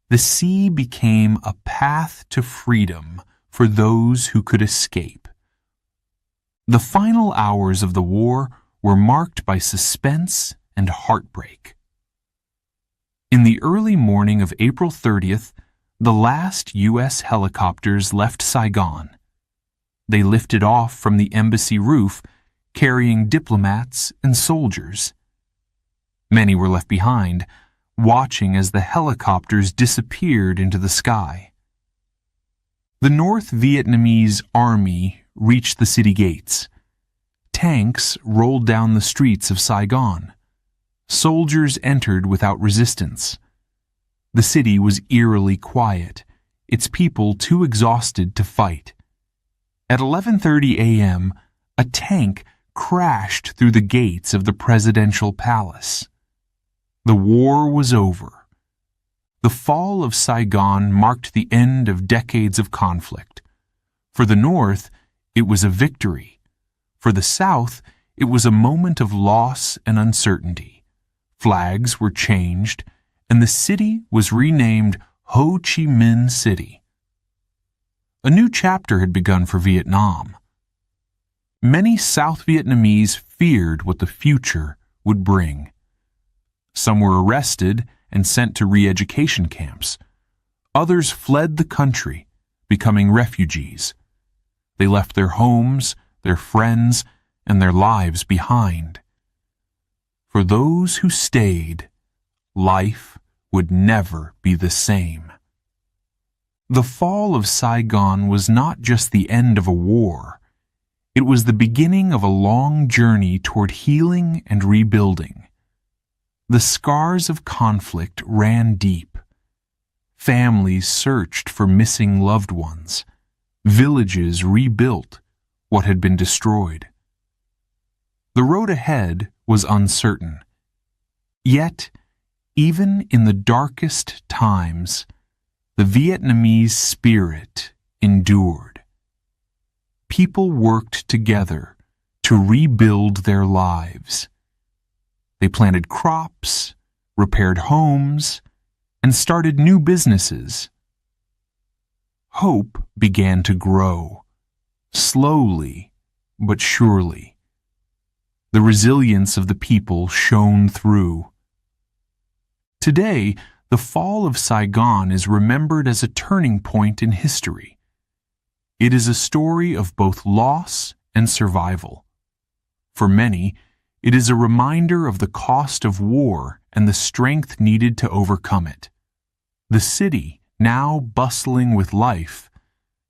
The sea became a path to freedom for those who could escape. The final hours of the war were marked by suspense and heartbreak. In the early morning of April 30th, the last U.S. helicopters left Saigon. They lifted off from the embassy roof, carrying diplomats and soldiers. Many were left behind, watching as the helicopters disappeared into the sky. The North Vietnamese army reached the city gates. Tanks rolled down the streets of Saigon. Soldiers entered without resistance. The city was eerily quiet, its people too exhausted to fight. At 11:30 a.m., a tank crashed through the gates of the presidential palace. The war was over. The fall of Saigon marked the end of decades of conflict. For the North, it was a victory. For the South, it was a moment of loss and uncertainty. Flags were changed, and the city was renamed Ho Chi Minh City. A new chapter had begun for Vietnam. Many South Vietnamese feared what the future would bring. Some were arrested and sent to re-education camps. Others fled the country, becoming refugees. They left their homes, their friends, and their lives behind. For those who stayed, life would never be the same. The fall of Saigon was not just the end of a war. It was the beginning of a long journey toward healing and rebuilding. The scars of conflict ran deep. Families searched for missing loved ones. Villages rebuilt what had been destroyed. The road ahead was uncertain. Yet, even in the darkest times, the Vietnamese spirit endured. People worked together to rebuild their lives. They planted crops, repaired homes, and started new businesses. Hope began to grow, slowly but surely. The resilience of the people shone through. Today, the fall of Saigon is remembered as a turning point in history. It is a story of both loss and survival. For many, it is a reminder of the cost of war and the strength needed to overcome it. The city, now bustling with life,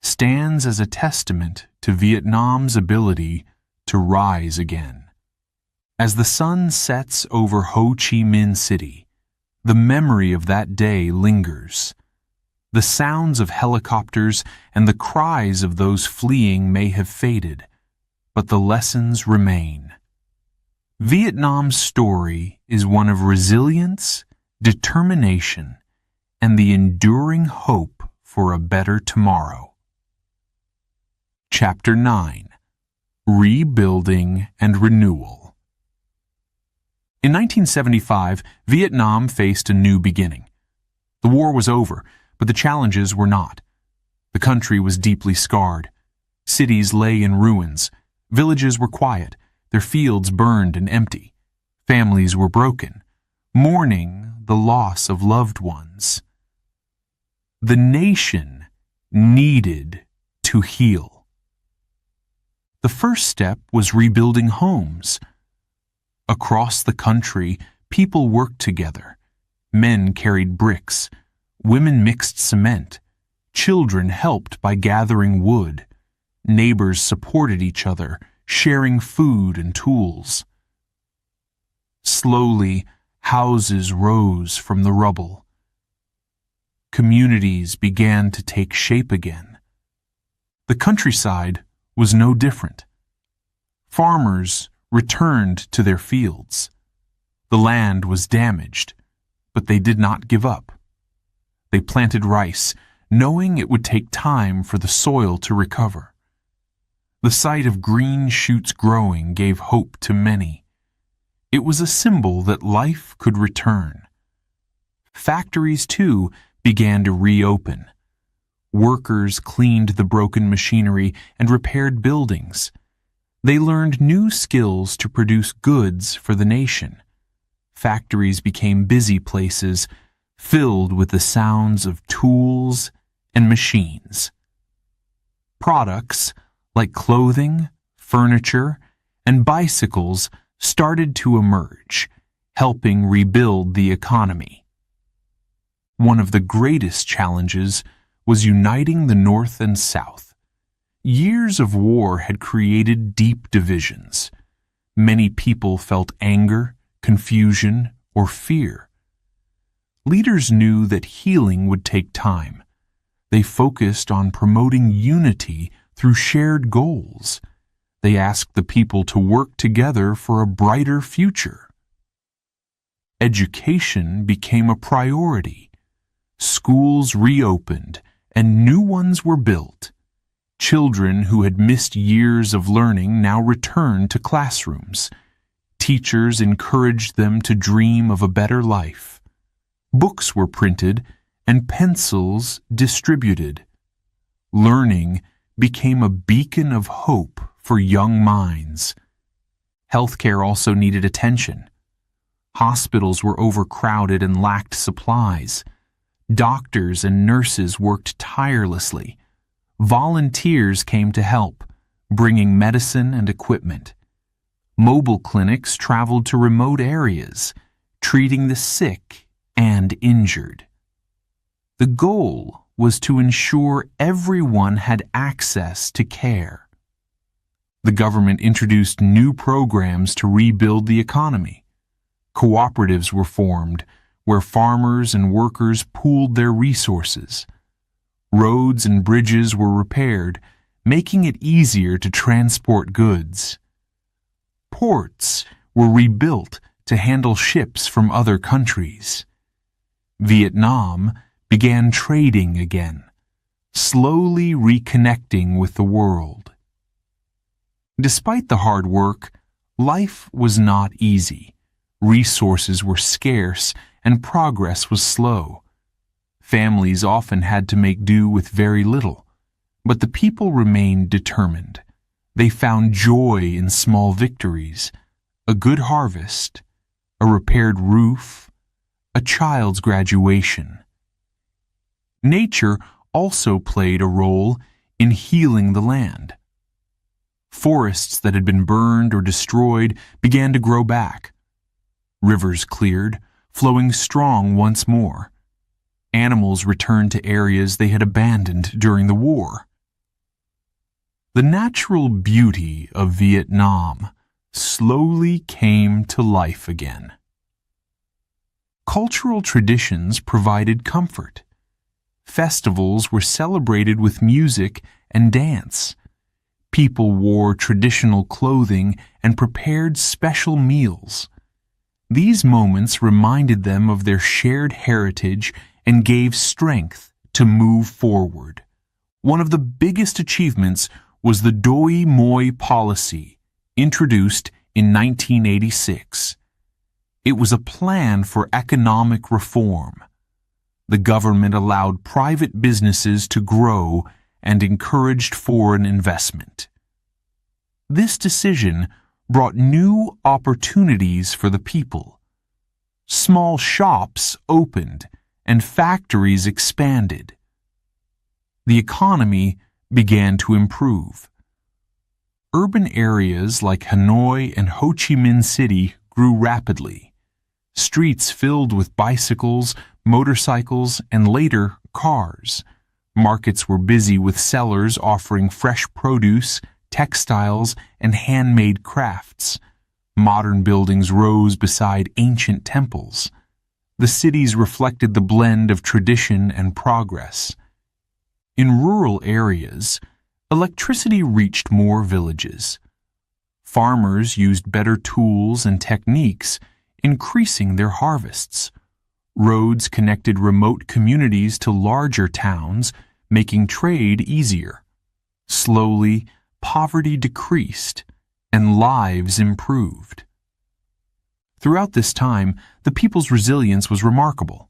stands as a testament to Vietnam's ability to rise again. As the sun sets over Ho Chi Minh City, the memory of that day lingers. The sounds of helicopters and the cries of those fleeing may have faded, but the lessons remain. Vietnam's story is one of resilience, determination, and the enduring hope for a better tomorrow. Chapter 9. Rebuilding and Renewal. In 1975, Vietnam faced a new beginning. The war was over, but the challenges were not. The country was deeply scarred. Cities lay in ruins. Villages were quiet, their fields burned and empty. Families were broken, mourning the loss of loved ones. The nation needed to heal. The first step was rebuilding homes. Across the country, people worked together. Men carried bricks. Women mixed cement. Children helped by gathering wood. Neighbors supported each other, sharing food and tools. Slowly, houses rose from the rubble. Communities began to take shape again. The countryside was no different. Farmers returned to their fields. The land was damaged, but they did not give up. They planted rice, knowing it would take time for the soil to recover. The sight of green shoots growing gave hope to many. It was a symbol that life could return. Factories, too, began to reopen. Workers cleaned the broken machinery and repaired buildings. They learned new skills to produce goods for the nation. Factories became busy places, filled with the sounds of tools and machines. Products like clothing, furniture, and bicycles started to emerge, helping rebuild the economy. One of the greatest challenges was uniting the North and South. Years of war had created deep divisions. Many people felt anger, confusion, or fear. Leaders knew that healing would take time. They focused on promoting unity through shared goals. They asked the people to work together for a brighter future. Education became a priority. Schools reopened and new ones were built. Children who had missed years of learning now returned to classrooms. Teachers encouraged them to dream of a better life. Books were printed and pencils distributed. Learning became a beacon of hope for young minds. Healthcare also needed attention. Hospitals were overcrowded and lacked supplies. Doctors and nurses worked tirelessly. Volunteers came to help, bringing medicine and equipment. Mobile clinics traveled to remote areas, treating the sick and injured. The goal was to ensure everyone had access to care. The government introduced new programs to rebuild the economy. Cooperatives were formed, where farmers and workers pooled their resources. Roads and bridges were repaired, making it easier to transport goods. Ports were rebuilt to handle ships from other countries. Vietnam began trading again, slowly reconnecting with the world. Despite the hard work, life was not easy. Resources were scarce and progress was slow. Families often had to make do with very little, but the people remained determined. They found joy in small victories, a good harvest, a repaired roof, a child's graduation. Nature also played a role in healing the land. Forests that had been burned or destroyed began to grow back. Rivers cleared, flowing strong once more. Animals returned to areas they had abandoned during the war. The natural beauty of Vietnam slowly came to life again. Cultural traditions provided comfort. Festivals were celebrated with music and dance. People wore traditional clothing and prepared special meals. These moments reminded them of their shared heritage and gave strength to move forward. One of the biggest achievements was the Doi Moi policy, introduced in 1986. It was a plan for economic reform. The government allowed private businesses to grow and encouraged foreign investment. This decision brought new opportunities for the people. Small shops opened and factories expanded. The economy began to improve. Urban areas like Hanoi and Ho Chi Minh City grew rapidly. Streets filled with bicycles, motorcycles, and later cars. Markets were busy with sellers offering fresh produce, textiles, and handmade crafts. Modern buildings rose beside ancient temples. The cities reflected the blend of tradition and progress. In rural areas, electricity reached more villages. Farmers used better tools and techniques, increasing their harvests. Roads connected remote communities to larger towns, making trade easier. Slowly, poverty decreased, and lives improved. Throughout this time, the people's resilience was remarkable.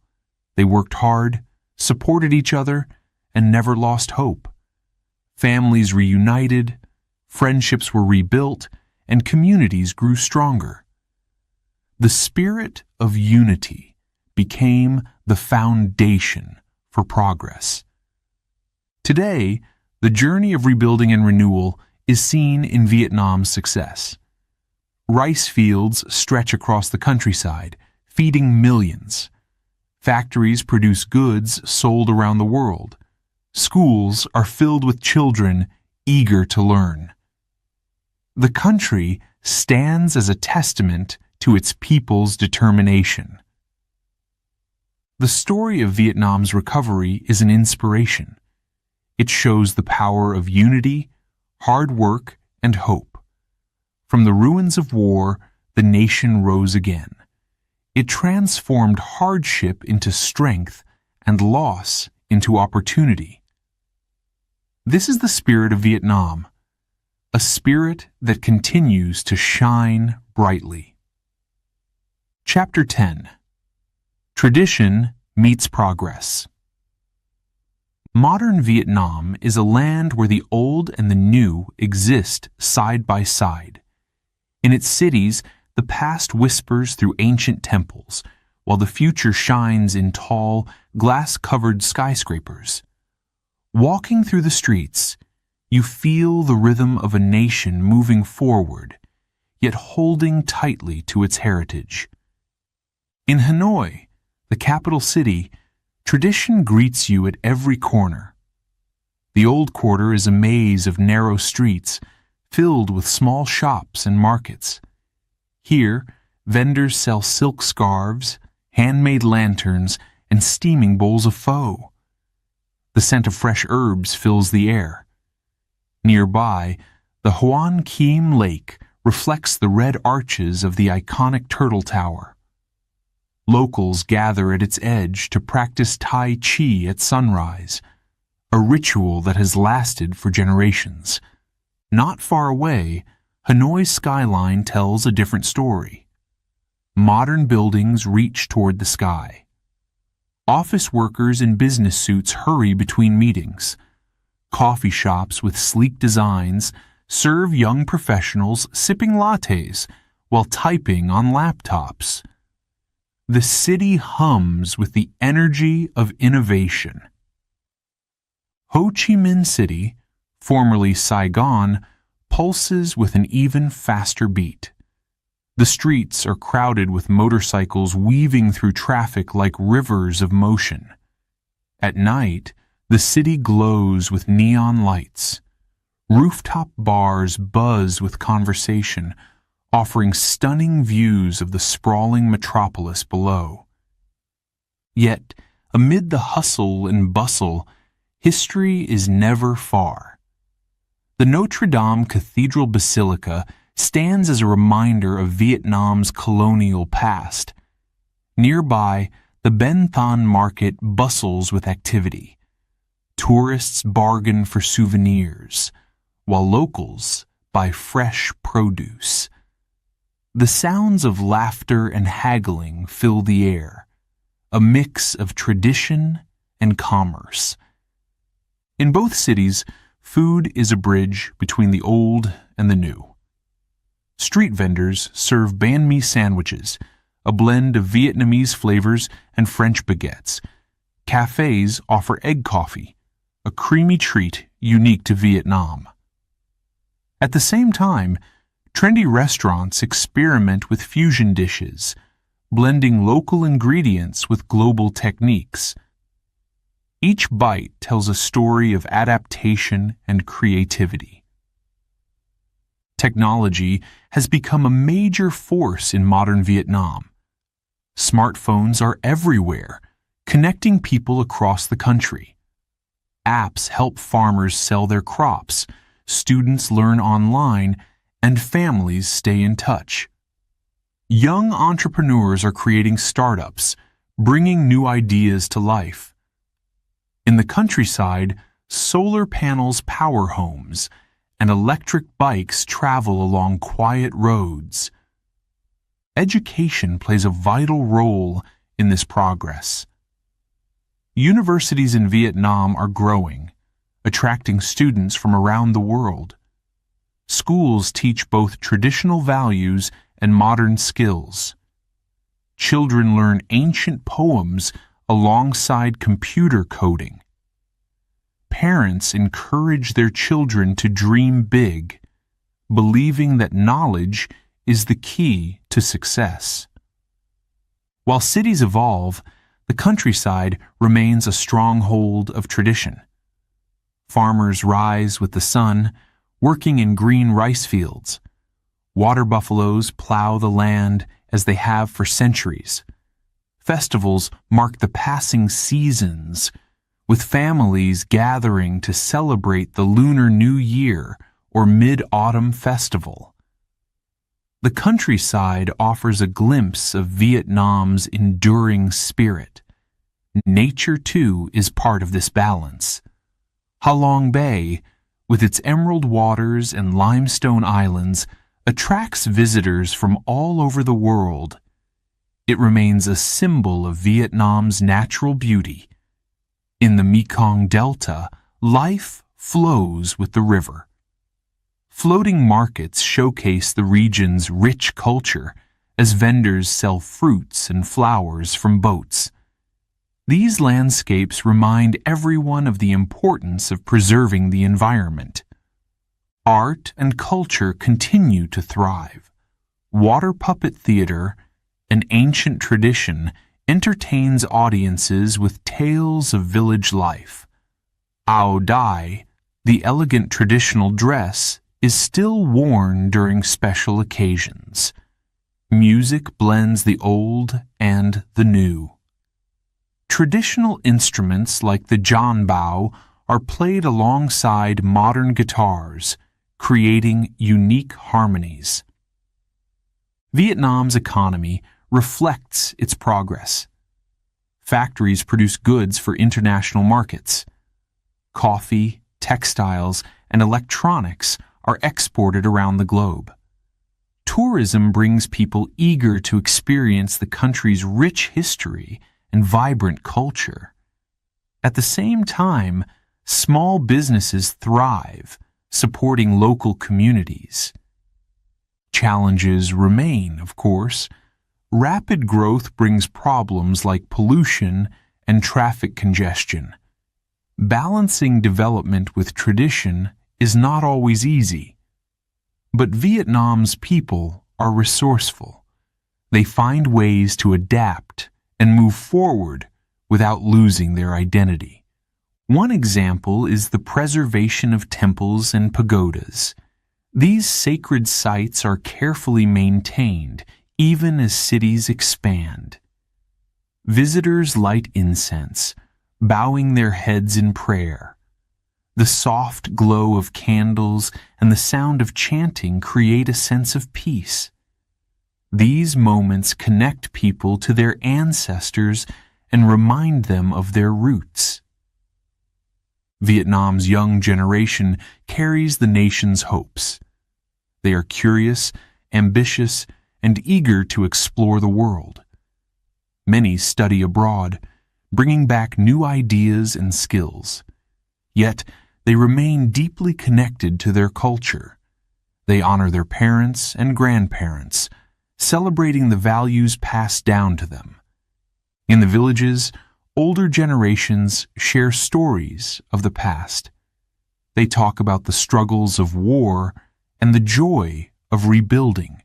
They worked hard, supported each other, and never lost hope. Families reunited, friendships were rebuilt, and communities grew stronger. The spirit of unity became the foundation for progress. Today, the journey of rebuilding and renewal is seen in Vietnam's success. Rice fields stretch across the countryside, feeding millions. Factories produce goods sold around the world. Schools are filled with children eager to learn. The country stands as a testament to its people's determination. The story of Vietnam's recovery is an inspiration. It shows the power of unity, hard work, and hope. From the ruins of war, the nation rose again. It transformed hardship into strength and loss into opportunity. This is the spirit of Vietnam, a spirit that continues to shine brightly. Chapter 10. Tradition Meets Progress. Modern Vietnam is a land where the old and the new exist side by side. In its cities, the past whispers through ancient temples, while the future shines in tall, glass-covered skyscrapers. Walking through the streets, you feel the rhythm of a nation moving forward, yet holding tightly to its heritage. In Hanoi, the capital city, tradition greets you at every corner. The old quarter is a maze of narrow streets, filled with small shops and markets. Here, vendors sell silk scarves, handmade lanterns, and steaming bowls of pho. The scent of fresh herbs fills the air. Nearby, the Hoan Kiem Lake reflects the red arches of the iconic Turtle Tower. Locals gather at its edge to practice Tai Chi at sunrise, a ritual that has lasted for generations. Not far away, Hanoi's skyline tells a different story. Modern buildings reach toward the sky. Office workers in business suits hurry between meetings. Coffee shops with sleek designs serve young professionals sipping lattes while typing on laptops. The city hums with the energy of innovation. Ho Chi Minh City, formerly Saigon, pulses with an even faster beat. The streets are crowded with motorcycles weaving through traffic like rivers of motion. At night, the city glows with neon lights. Rooftop bars buzz with conversation, offering stunning views of the sprawling metropolis below. Yet, amid the hustle and bustle, history is never far. The Notre Dame Cathedral Basilica stands as a reminder of Vietnam's colonial past. Nearby, the Ben Thanh Market bustles with activity. Tourists bargain for souvenirs, while locals buy fresh produce. The sounds of laughter and haggling fill the air, a mix of tradition and commerce. In both cities, food is a bridge between the old and the new. Street vendors serve banh mi sandwiches, a blend of Vietnamese flavors and French baguettes. Cafes offer egg coffee, a creamy treat unique to Vietnam. At the same time, trendy restaurants experiment with fusion dishes, blending local ingredients with global techniques. Each bite tells a story of adaptation and creativity. Technology has become a major force in modern Vietnam. Smartphones are everywhere, connecting people across the country. Apps help farmers sell their crops, students learn online, and families stay in touch. Young entrepreneurs are creating startups, bringing new ideas to life. In the countryside, solar panels power homes, and electric bikes travel along quiet roads. Education plays a vital role in this progress. Universities in Vietnam are growing, attracting students from around the world. Schools teach both traditional values and modern skills. Children learn ancient poems alongside computer coding. Parents encourage their children to dream big, believing that knowledge is the key to success. While cities evolve, the countryside remains a stronghold of tradition. Farmers rise with the sun, working in green rice fields. Water buffaloes plow the land as they have for centuries. Festivals mark the passing seasons, with families gathering to celebrate the Lunar New Year or Mid-Autumn Festival. The countryside offers a glimpse of Vietnam's enduring spirit. Nature, too, is part of this balance. Ha Long Bay, with its emerald waters and limestone islands, attracts visitors from all over the world. It remains a symbol of Vietnam's natural beauty. In the Mekong Delta, life flows with the river. Floating markets showcase the region's rich culture as vendors sell fruits and flowers from boats. These landscapes remind everyone of the importance of preserving the environment. Art and culture continue to thrive. Water puppet theater, an ancient tradition, entertains audiences with tales of village life. Ao Dai, the elegant traditional dress, is still worn during special occasions. Music blends the old and the new. Traditional instruments like the John Bao are played alongside modern guitars, creating unique harmonies. Vietnam's economy reflects its progress. Factories produce goods for international markets. Coffee, textiles, and electronics are exported around the globe. Tourism brings people eager to experience the country's rich history and vibrant culture. At the same time, small businesses thrive, supporting local communities. Challenges remain, of course. Rapid growth brings problems like pollution and traffic congestion. Balancing development with tradition is not always easy. But Vietnam's people are resourceful. They find ways to adapt and move forward without losing their identity. One example is the preservation of temples and pagodas. These sacred sites are carefully maintained even as cities expand. Visitors light incense, bowing their heads in prayer. The soft glow of candles and the sound of chanting create a sense of peace. These moments connect people to their ancestors and remind them of their roots. Vietnam's young generation carries the nation's hopes. They are curious, ambitious, and eager to explore the world. Many study abroad, bringing back new ideas and skills. Yet, they remain deeply connected to their culture. They honor their parents and grandparents, celebrating the values passed down to them. In the villages, older generations share stories of the past. They talk about the struggles of war and the joy of rebuilding.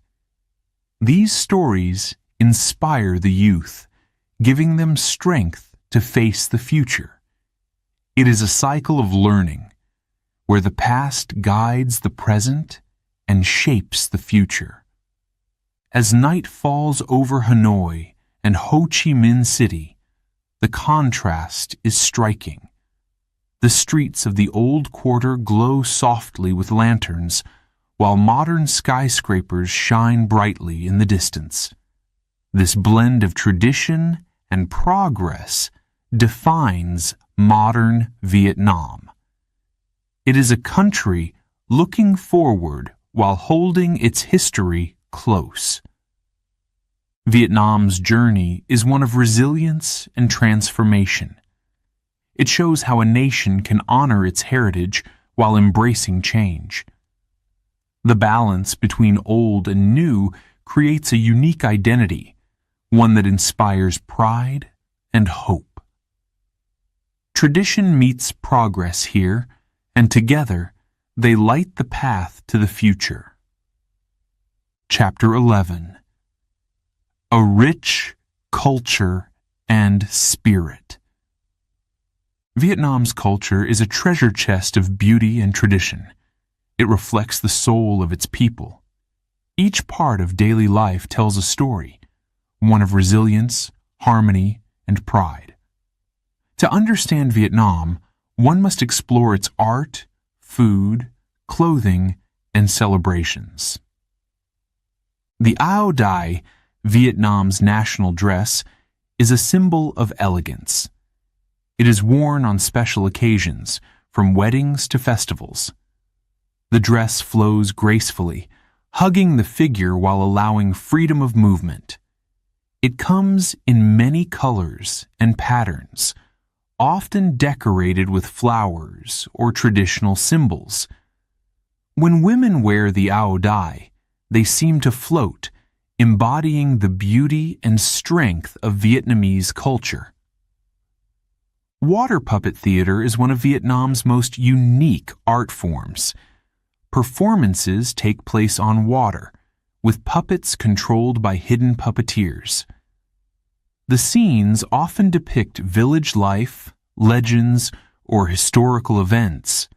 These stories inspire the youth, giving them strength to face the future. It is a cycle of learning, where the past guides the present and shapes the future. As night falls over Hanoi and Ho Chi Minh City, the contrast is striking. The streets of the old quarter glow softly with lanterns, while modern skyscrapers shine brightly in the distance. This blend of tradition and progress defines modern Vietnam. It is a country looking forward while holding its history close. Vietnam's journey is one of resilience and transformation. It shows how a nation can honor its heritage while embracing change. The balance between old and new creates a unique identity, one that inspires pride and hope. Tradition meets progress here, and together they light the path to the future. Chapter 11. A Rich Culture and Spirit. Vietnam's culture is a treasure chest of beauty and tradition. It reflects the soul of its people. Each part of daily life tells a story, one of resilience, harmony, and pride. To understand Vietnam, one must explore its art, food, clothing, and celebrations. The Áo Dai, Vietnam's national dress, is a symbol of elegance. It is worn on special occasions, from weddings to festivals. The dress flows gracefully, hugging the figure while allowing freedom of movement. It comes in many colors and patterns, often decorated with flowers or traditional symbols. When women wear the Áo Dai, they seem to float, embodying the beauty and strength of Vietnamese culture. Water puppet theater is one of Vietnam's most unique art forms. Performances take place on water, with puppets controlled by hidden puppeteers. The scenes often depict village life, legends, or historical events.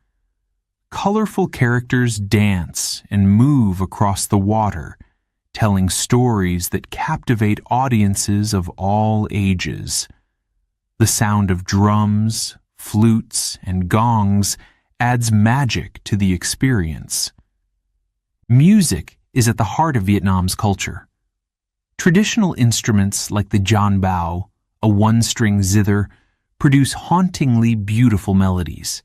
Colorful characters dance and move across the water, telling stories that captivate audiences of all ages. The sound of drums, flutes, and gongs adds magic to the experience. Music is at the heart of Vietnam's culture. Traditional instruments like the Gian Bao, a one-string zither, produce hauntingly beautiful melodies.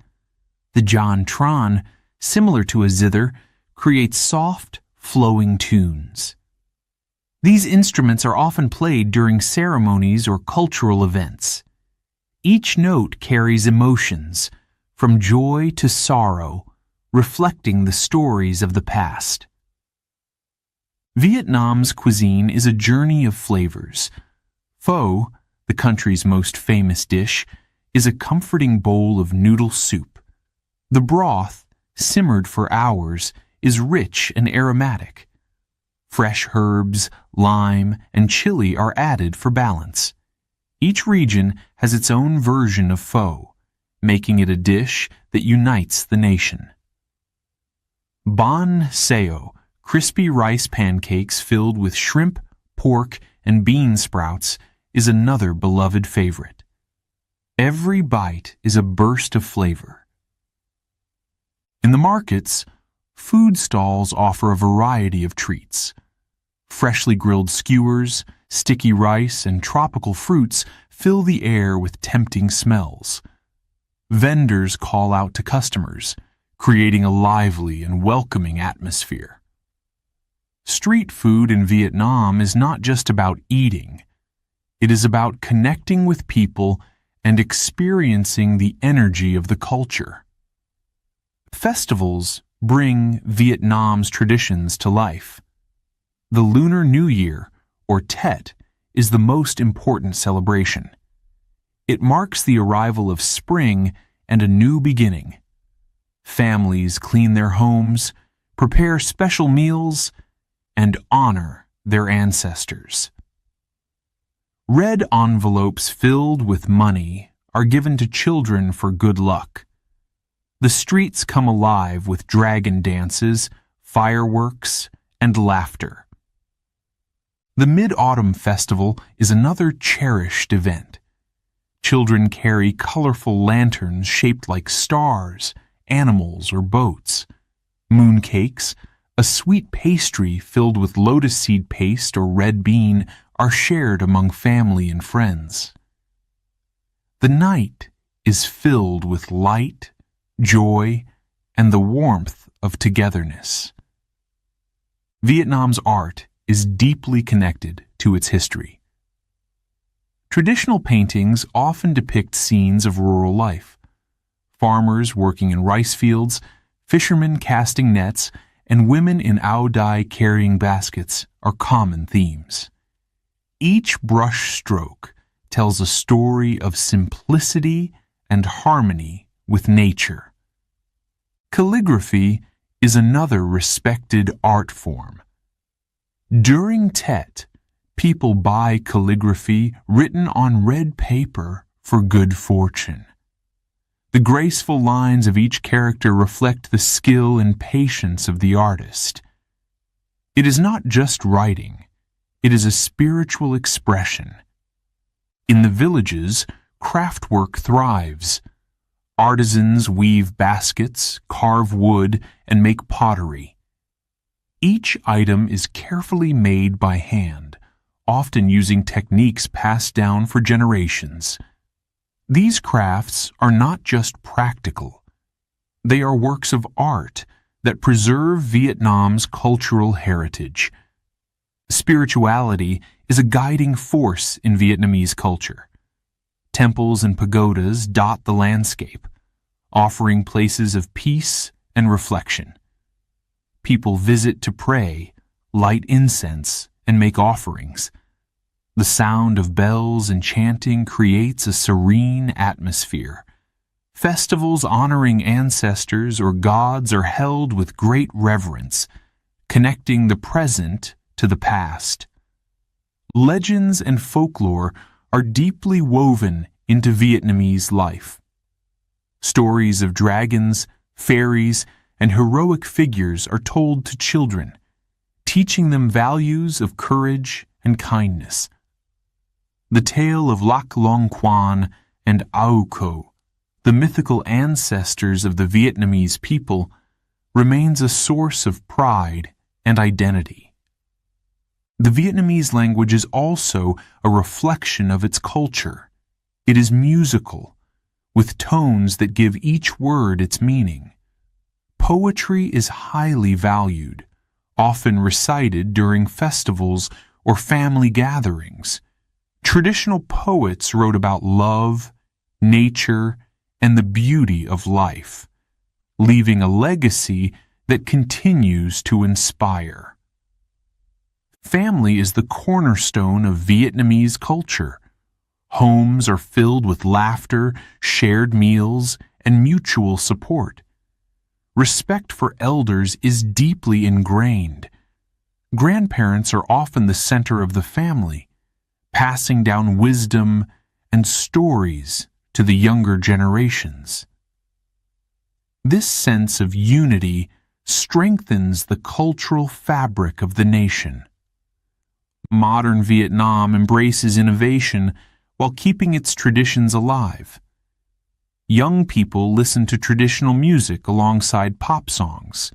The Gian Tran, similar to a zither, creates soft, flowing tunes. These instruments are often played during ceremonies or cultural events. Each note carries emotions, from joy to sorrow, reflecting the stories of the past. Vietnam's cuisine is a journey of flavors. Pho, the country's most famous dish, is a comforting bowl of noodle soup. The broth, simmered for hours, is rich and aromatic. Fresh herbs, lime, and chili are added for balance. Each region has its own version of pho, making it a dish that unites the nation. Banh Sao, crispy rice pancakes filled with shrimp, pork, and bean sprouts, is another beloved favorite. Every bite is a burst of flavor. In the markets, food stalls offer a variety of treats. Freshly grilled skewers, sticky rice, and tropical fruits fill the air with tempting smells. Vendors call out to customers, creating a lively and welcoming atmosphere. Street food in Vietnam is not just about eating. It is about connecting with people and experiencing the energy of the culture. Festivals bring Vietnam's traditions to life. The Lunar New Year, or Tet, is the most important celebration. It marks the arrival of spring and a new beginning. Families clean their homes, prepare special meals, and honor their ancestors. Red envelopes filled with money are given to children for good luck. The streets come alive with dragon dances, fireworks, and laughter. The Mid-Autumn Festival is another cherished event. Children carry colorful lanterns shaped like stars, animals, or boats. Mooncakes, a sweet pastry filled with lotus seed paste or red bean, are shared among family and friends. The night is filled with light, joy, and the warmth of togetherness. Vietnam's art is deeply connected to its history. Traditional paintings often depict scenes of rural life. Farmers working in rice fields, fishermen casting nets, and women in ao dai carrying baskets are common themes. Each brush stroke tells a story of simplicity and harmony with nature. Calligraphy is another respected art form. During Tet, people buy calligraphy written on red paper for good fortune. The graceful lines of each character reflect the skill and patience of the artist. It is not just writing, it is a spiritual expression. In the villages, craftwork thrives. Artisans weave baskets, carve wood, and make pottery. Each item is carefully made by hand, often using techniques passed down for generations. These crafts are not just practical. They are works of art that preserve Vietnam's cultural heritage. Spirituality is a guiding force in Vietnamese culture. Temples and pagodas dot the landscape, offering places of peace and reflection. People visit to pray, light incense, and make offerings. The sound of bells and chanting creates a serene atmosphere. Festivals honoring ancestors or gods are held with great reverence, connecting the present to the past. Legends and folklore are deeply woven into Vietnamese life. Stories of dragons, fairies, and heroic figures are told to children, teaching them values of courage and kindness. The tale of Lac Long Quan and Ao Co, the mythical ancestors of the Vietnamese people, remains a source of pride and identity. The Vietnamese language is also a reflection of its culture. It is musical, with tones that give each word its meaning. Poetry is highly valued, often recited during festivals or family gatherings. Traditional poets wrote about love, nature, and the beauty of life, leaving a legacy that continues to inspire. Family is the cornerstone of Vietnamese culture. Homes are filled with laughter, shared meals, and mutual support. Respect for elders is deeply ingrained. Grandparents are often the center of the family, passing down wisdom and stories to the younger generations. This sense of unity strengthens the cultural fabric of the nation. Modern Vietnam embraces innovation while keeping its traditions alive. Young people listen to traditional music alongside pop songs.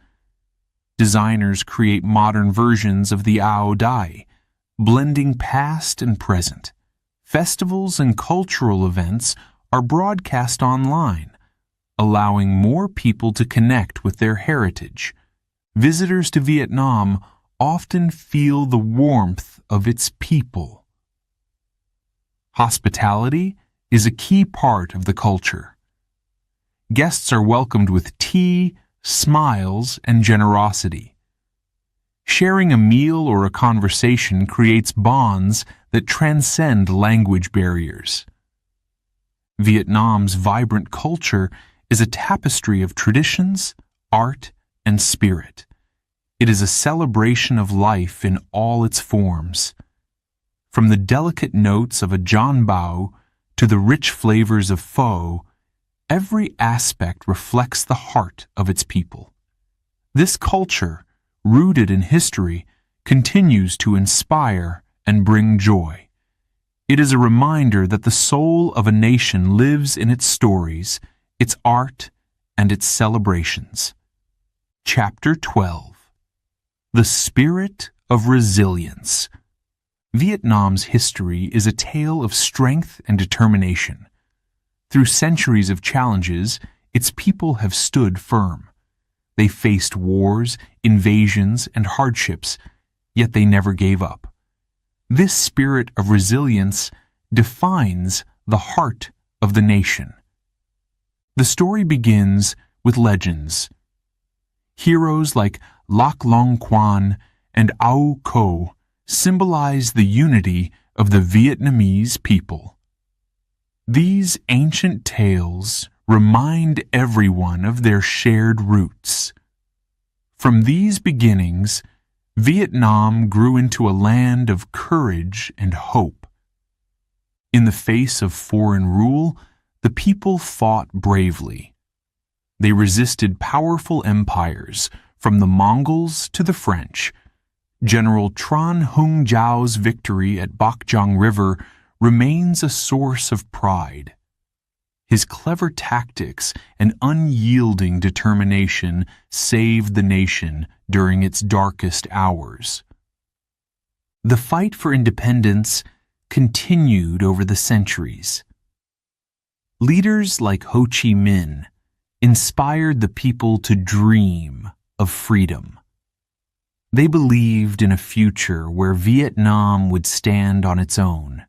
Designers create modern versions of the Ao Dai, blending past and present. Festivals and cultural events are broadcast online, allowing more people to connect with their heritage. Visitors to Vietnam often feel the warmth of its people. Hospitality is a key part of the culture. Guests are welcomed with tea, smiles, and generosity. Sharing a meal or a conversation creates bonds that transcend language barriers. Vietnam's vibrant culture is a tapestry of traditions, art, and spirit. It is a celebration of life in all its forms. From the delicate notes of a giòn bao to the rich flavors of pho, every aspect reflects the heart of its people. This culture, rooted in history, continues to inspire and bring joy. It is a reminder that the soul of a nation lives in its stories, its art, and its celebrations. Chapter 12. The Spirit of Resilience. Vietnam's history is a tale of strength and determination. Through centuries of challenges, its people have stood firm. They faced wars, invasions, and hardships, yet they never gave up. This spirit of resilience defines the heart of the nation. The story begins with legends. Heroes like Lac Long Quan and Ao Co symbolize the unity of the Vietnamese people. These ancient tales remind everyone of their shared roots. From these beginnings, Vietnam grew into a land of courage and hope. In the face of foreign rule, the people fought bravely. They resisted powerful empires, from the Mongols to the French. General Tran Hung Jao's victory at Bac Giang River remains a source of pride. His clever tactics and unyielding determination saved the nation during its darkest hours. The fight for independence continued over the centuries. Leaders like Ho Chi Minh inspired the people to dream of freedom. They believed in a future where Vietnam would stand on its own.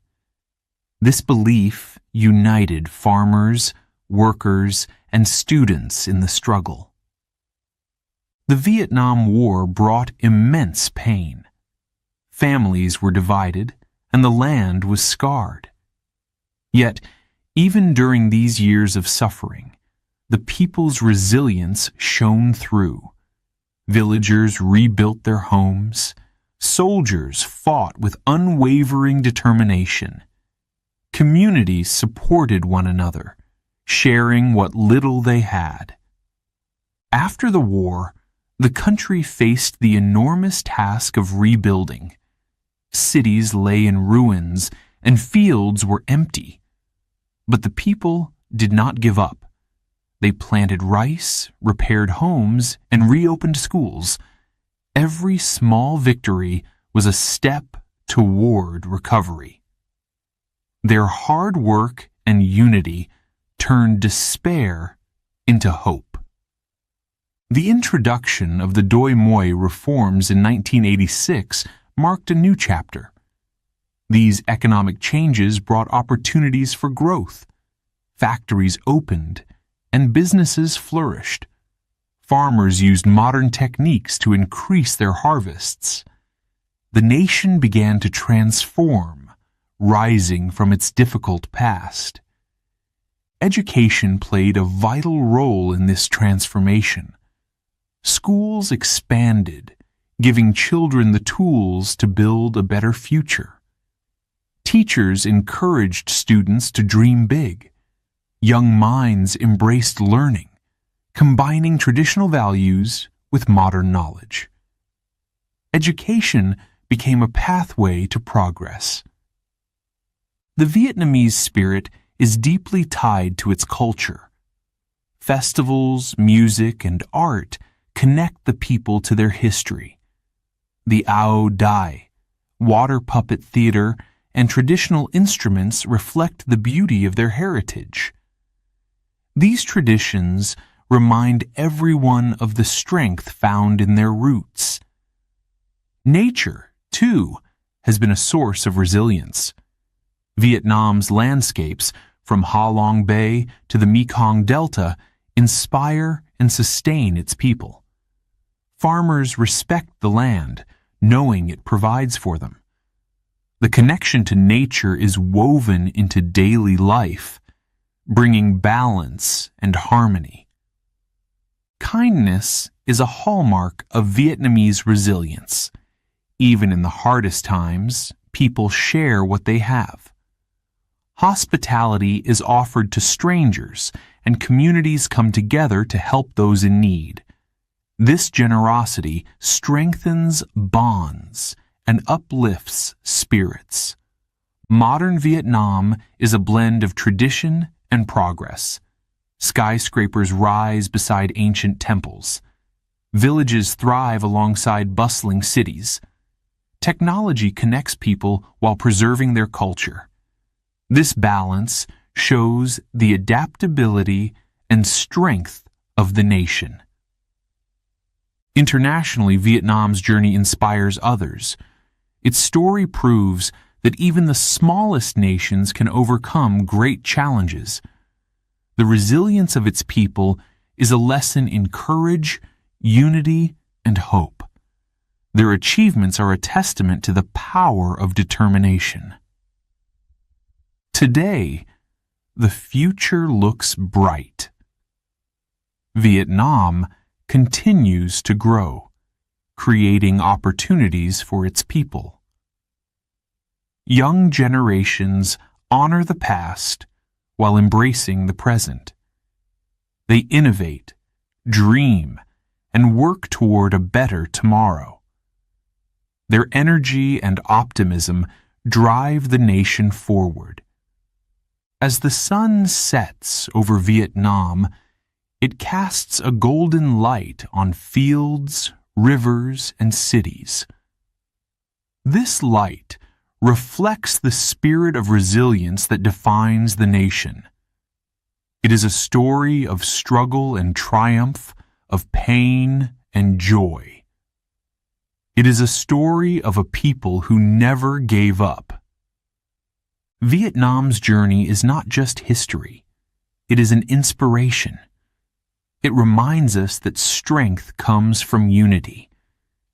This belief united farmers, workers, and students in the struggle. The Vietnam War brought immense pain. Families were divided, and the land was scarred. Yet, even during these years of suffering, the people's resilience shone through. Villagers rebuilt their homes. Soldiers fought with unwavering determination. Communities supported one another, sharing what little they had. After the war, the country faced the enormous task of rebuilding. Cities lay in ruins and fields were empty. But the people did not give up. They planted rice, repaired homes, and reopened schools. Every small victory was a step toward recovery. Their hard work and unity turned despair into hope. The introduction of the Doi Moi reforms in 1986 marked a new chapter. These economic changes brought opportunities for growth. Factories opened, and businesses flourished. Farmers used modern techniques to increase their harvests. The nation began to transform, rising from its difficult past. Education played a vital role in this transformation. Schools expanded, giving children the tools to build a better future. Teachers encouraged students to dream big. Young minds embraced learning, combining traditional values with modern knowledge. Education became a pathway to progress. The Vietnamese spirit is deeply tied to its culture. Festivals, music, and art connect the people to their history. The Ao Dai, water puppet theater, and traditional instruments reflect the beauty of their heritage. These traditions remind everyone of the strength found in their roots. Nature, too, has been a source of resilience. Vietnam's landscapes, from Ha Long Bay to the Mekong Delta, inspire and sustain its people. Farmers respect the land, knowing it provides for them. The connection to nature is woven into daily life, bringing balance and harmony. Kindness is a hallmark of Vietnamese resilience. Even in the hardest times, people share what they have. Hospitality is offered to strangers, and communities come together to help those in need. This generosity strengthens bonds and uplifts spirits. Modern Vietnam is a blend of tradition and progress. Skyscrapers rise beside ancient temples. Villages thrive alongside bustling cities. Technology connects people while preserving their culture. This balance shows the adaptability and strength of the nation. Internationally, Vietnam's journey inspires others. Its story proves that even the smallest nations can overcome great challenges. The resilience of its people is a lesson in courage, unity, and hope. Their achievements are a testament to the power of determination. Today, the future looks bright. Vietnam continues to grow, creating opportunities for its people. Young generations honor the past while embracing the present. They innovate, dream, and work toward a better tomorrow. Their energy and optimism drive the nation forward. As the sun sets over Vietnam, it casts a golden light on fields, rivers, and cities. This light reflects the spirit of resilience that defines the nation. It is a story of struggle and triumph, of pain and joy. It is a story of a people who never gave up. Vietnam's journey is not just history. It is an inspiration. It reminds us that strength comes from unity.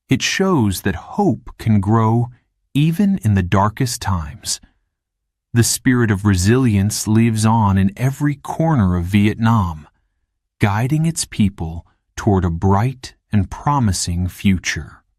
It shows that hope can grow even in the darkest times. The spirit of resilience lives on in every corner of Vietnam, guiding its people toward a bright and promising future.